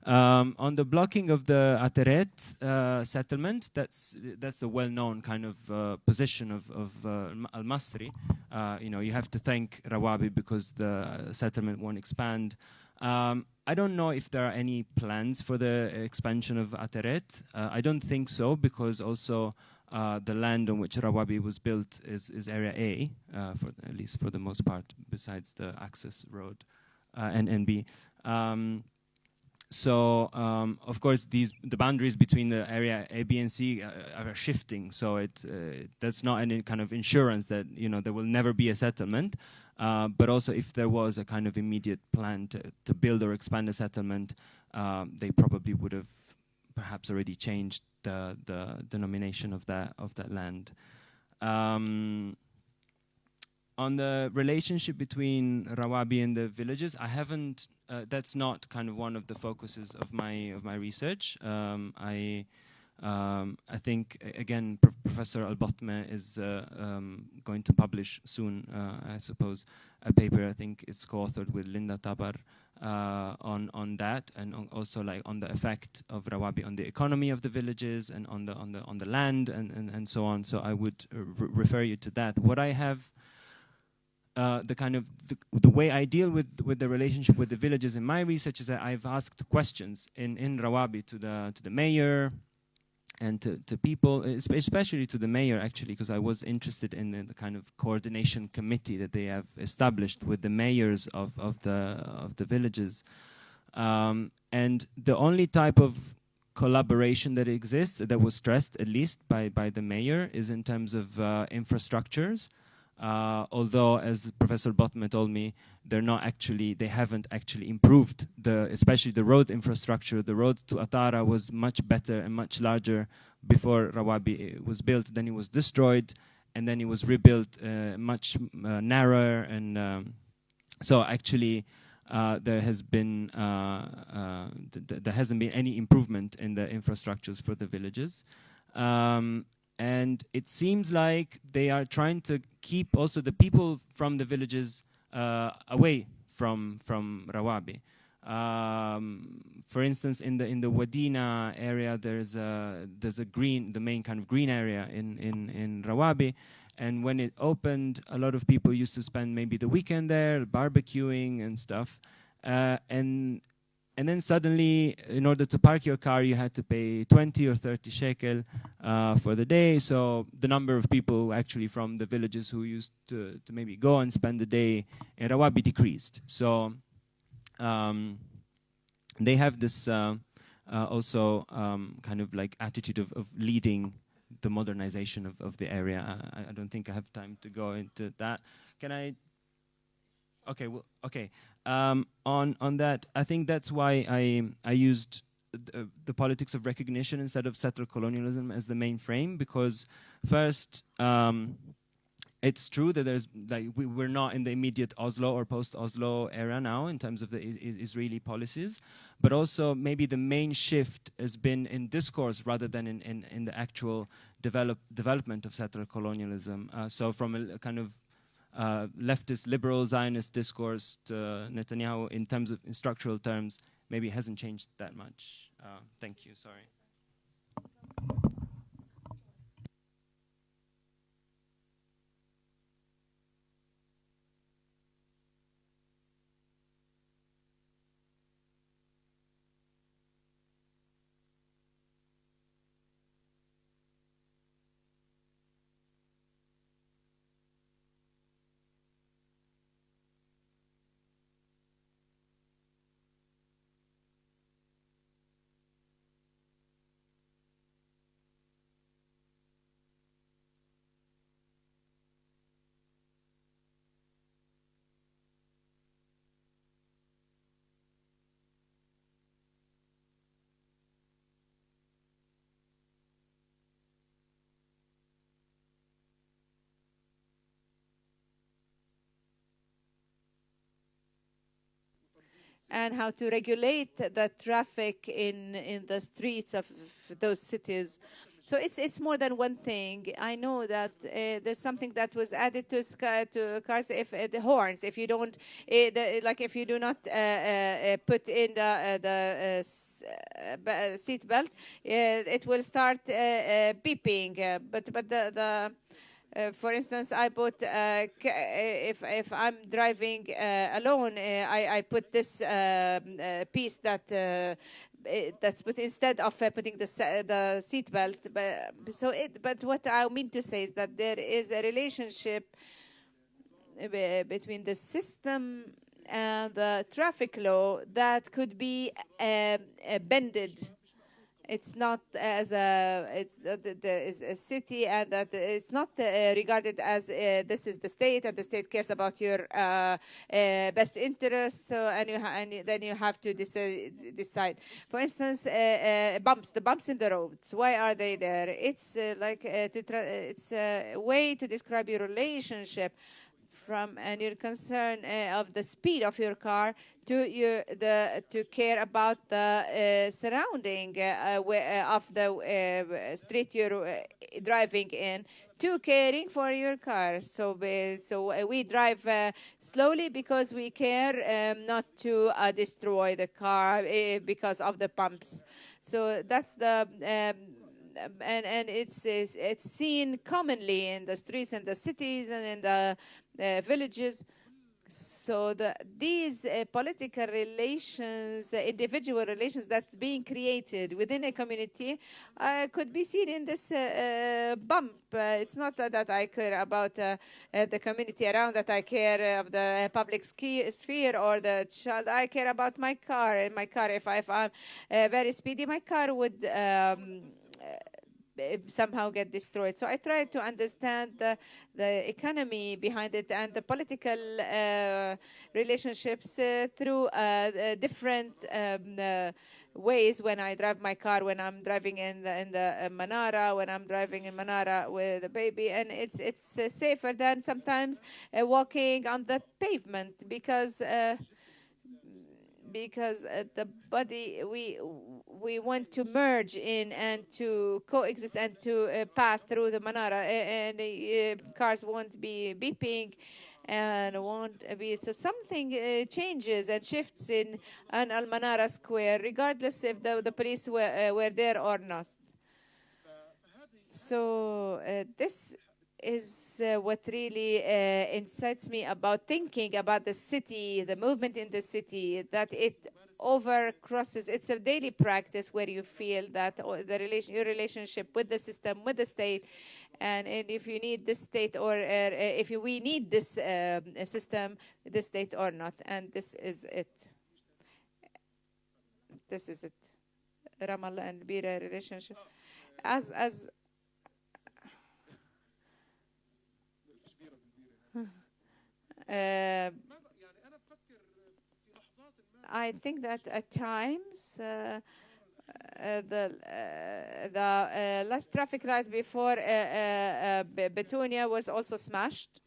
On the blocking of the Ateret settlement, that's a well-known kind of position of Al-Masri. You know, you have to thank Rawabi because the settlement won't expand. I don't know if there are any plans for the expansion of Ateret. I don't think so, because also the land on which Rawabi was built is Area A, at least for the most part, besides the access road and NB. So of course the boundaries between the area A, B, and C are shifting. So that's not any kind of insurance that, you know, there will never be a settlement. But also if there was a kind of immediate plan to build or expand a settlement, they probably would have perhaps already changed the denomination of that land. On the relationship between Rawabi and the villages, I haven't. That's not kind of one of the focuses of my research. I think again Professor Al-Batme is going to publish soon, I suppose, a paper. I think it's co-authored with Linda Tabar on that, and also like on the effect of Rawabi on the economy of the villages and on the land and so on. So I would refer you to that. What I have. The way I deal with the relationship with the villages in my research is that I've asked questions in Rawabi to the mayor and to people, especially to the mayor actually, because I was interested in the kind of coordination committee that they have established with the mayors of the villages, and the only type of collaboration that exists, that was stressed at least by the mayor, is in terms of infrastructures. Although, as Professor Botman told me, they haven't actually improved especially the road infrastructure. The road to Atara was much better and much larger before Rawabi was built. Then it was destroyed, and then it was rebuilt much narrower. And so actually, there hasn't been any improvement in the infrastructures for the villages. And it seems like they are trying to keep also the people from the villages away from Rawabi. For instance, in the Wadina area, there's the main kind of green area in Rawabi, and when it opened, a lot of people used to spend maybe the weekend there, barbecuing and stuff, and And then suddenly, in order to park your car, you had to pay 20 or 30 shekel for the day. So the number of people actually from the villages who used to maybe go and spend the day in Rawabi decreased. So they have this also kind of like attitude of leading the modernization of the area. I don't think I have time to go into that. Can I? Okay, well, okay. On that, I think that's why I used the politics of recognition instead of settler colonialism as the main frame, because first, it's true that there's like we're not in the immediate Oslo or post-Oslo era now in terms of the Israeli policies, but also maybe the main shift has been in discourse rather than in the actual development of settler colonialism. So from a kind of leftist, liberal, Zionist discourse to Netanyahu in terms of in structural terms, maybe it hasn't changed that much. Thank you. Sorry. And how to regulate the traffic in the streets of those cities. So it's more than one thing. I know that there's something that was added to cars, if the horns. If you don't, like if you do not put in the seat belt, it will start beeping. But the for instance, I bought if I'm driving alone, I put this piece that's put instead of putting the seat belt. But what I mean to say is that there is a relationship between the system and the traffic law that could be bended. It's not as there is a city, and that it's not regarded as this is the state, and the state cares about your best interests. So and then you have to decide. For instance, the bumps in the roads. Why are they there? It's it's a way to describe your relationship from and your concern of the speed of your car to care about the surrounding of the street you're driving in, to caring for your car. So we drive slowly because we care not to destroy the car because of the pumps. So that's the and it's seen commonly in the streets and the cities and in the villages. So these political relations, individual relations that's being created within a community could be seen in this bump. It's not that I care about the community around, that I care of the public sphere or the child. I care about my car. If I'm very speedy, my car would somehow get destroyed. So I tried to understand the economy behind it and the political relationships through different ways. When I drive my car, when I'm driving in the Manara, when I'm driving in Manara with a baby, and it's safer than sometimes walking on the pavement because the body we want to merge in and to coexist and to pass through the Manara, and cars won't be beeping and won't be. So something changes and shifts in an Al Manara Square, regardless if the police were there or not. So this is what really incites me about thinking about the city, the movement in the city, that it over crosses. It's a daily practice where you feel that your relationship with the system, with the state, and if you need this state or we need this system, this state or not, and this is it. This is it. Ramallah and Bira relationship. As I think that at times the last traffic light before Betunia was also smashed,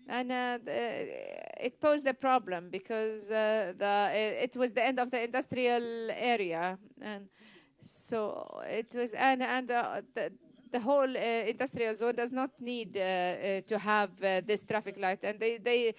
and it posed a problem because it was the end of the industrial area, and so it was the whole industrial zone does not need to have this traffic light, and they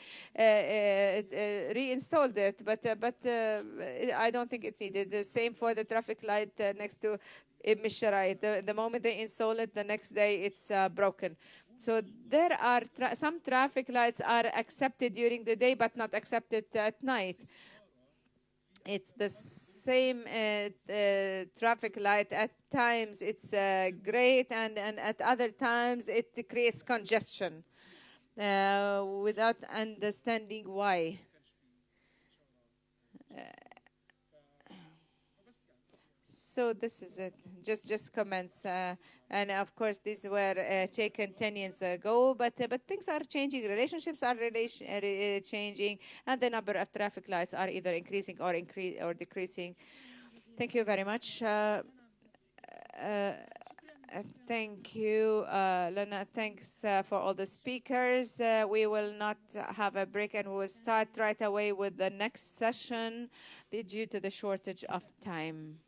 reinstalled it, but I don't think it's needed. The same for the traffic light next to Misharai. The moment they install it, the next day it's broken. So there are some traffic lights are accepted during the day, but not accepted at night. It's the same traffic light. At times it's great, and at other times it creates congestion without understanding why. So this is it. Just comments, and of course these were taken 10 years ago. But things are changing. Relationships are changing, and the number of traffic lights are either increasing or decreasing. Thank you very much. Thank you, Lana. Thanks for all the speakers. We will not have a break, and we will start right away with the next session due to the shortage of time.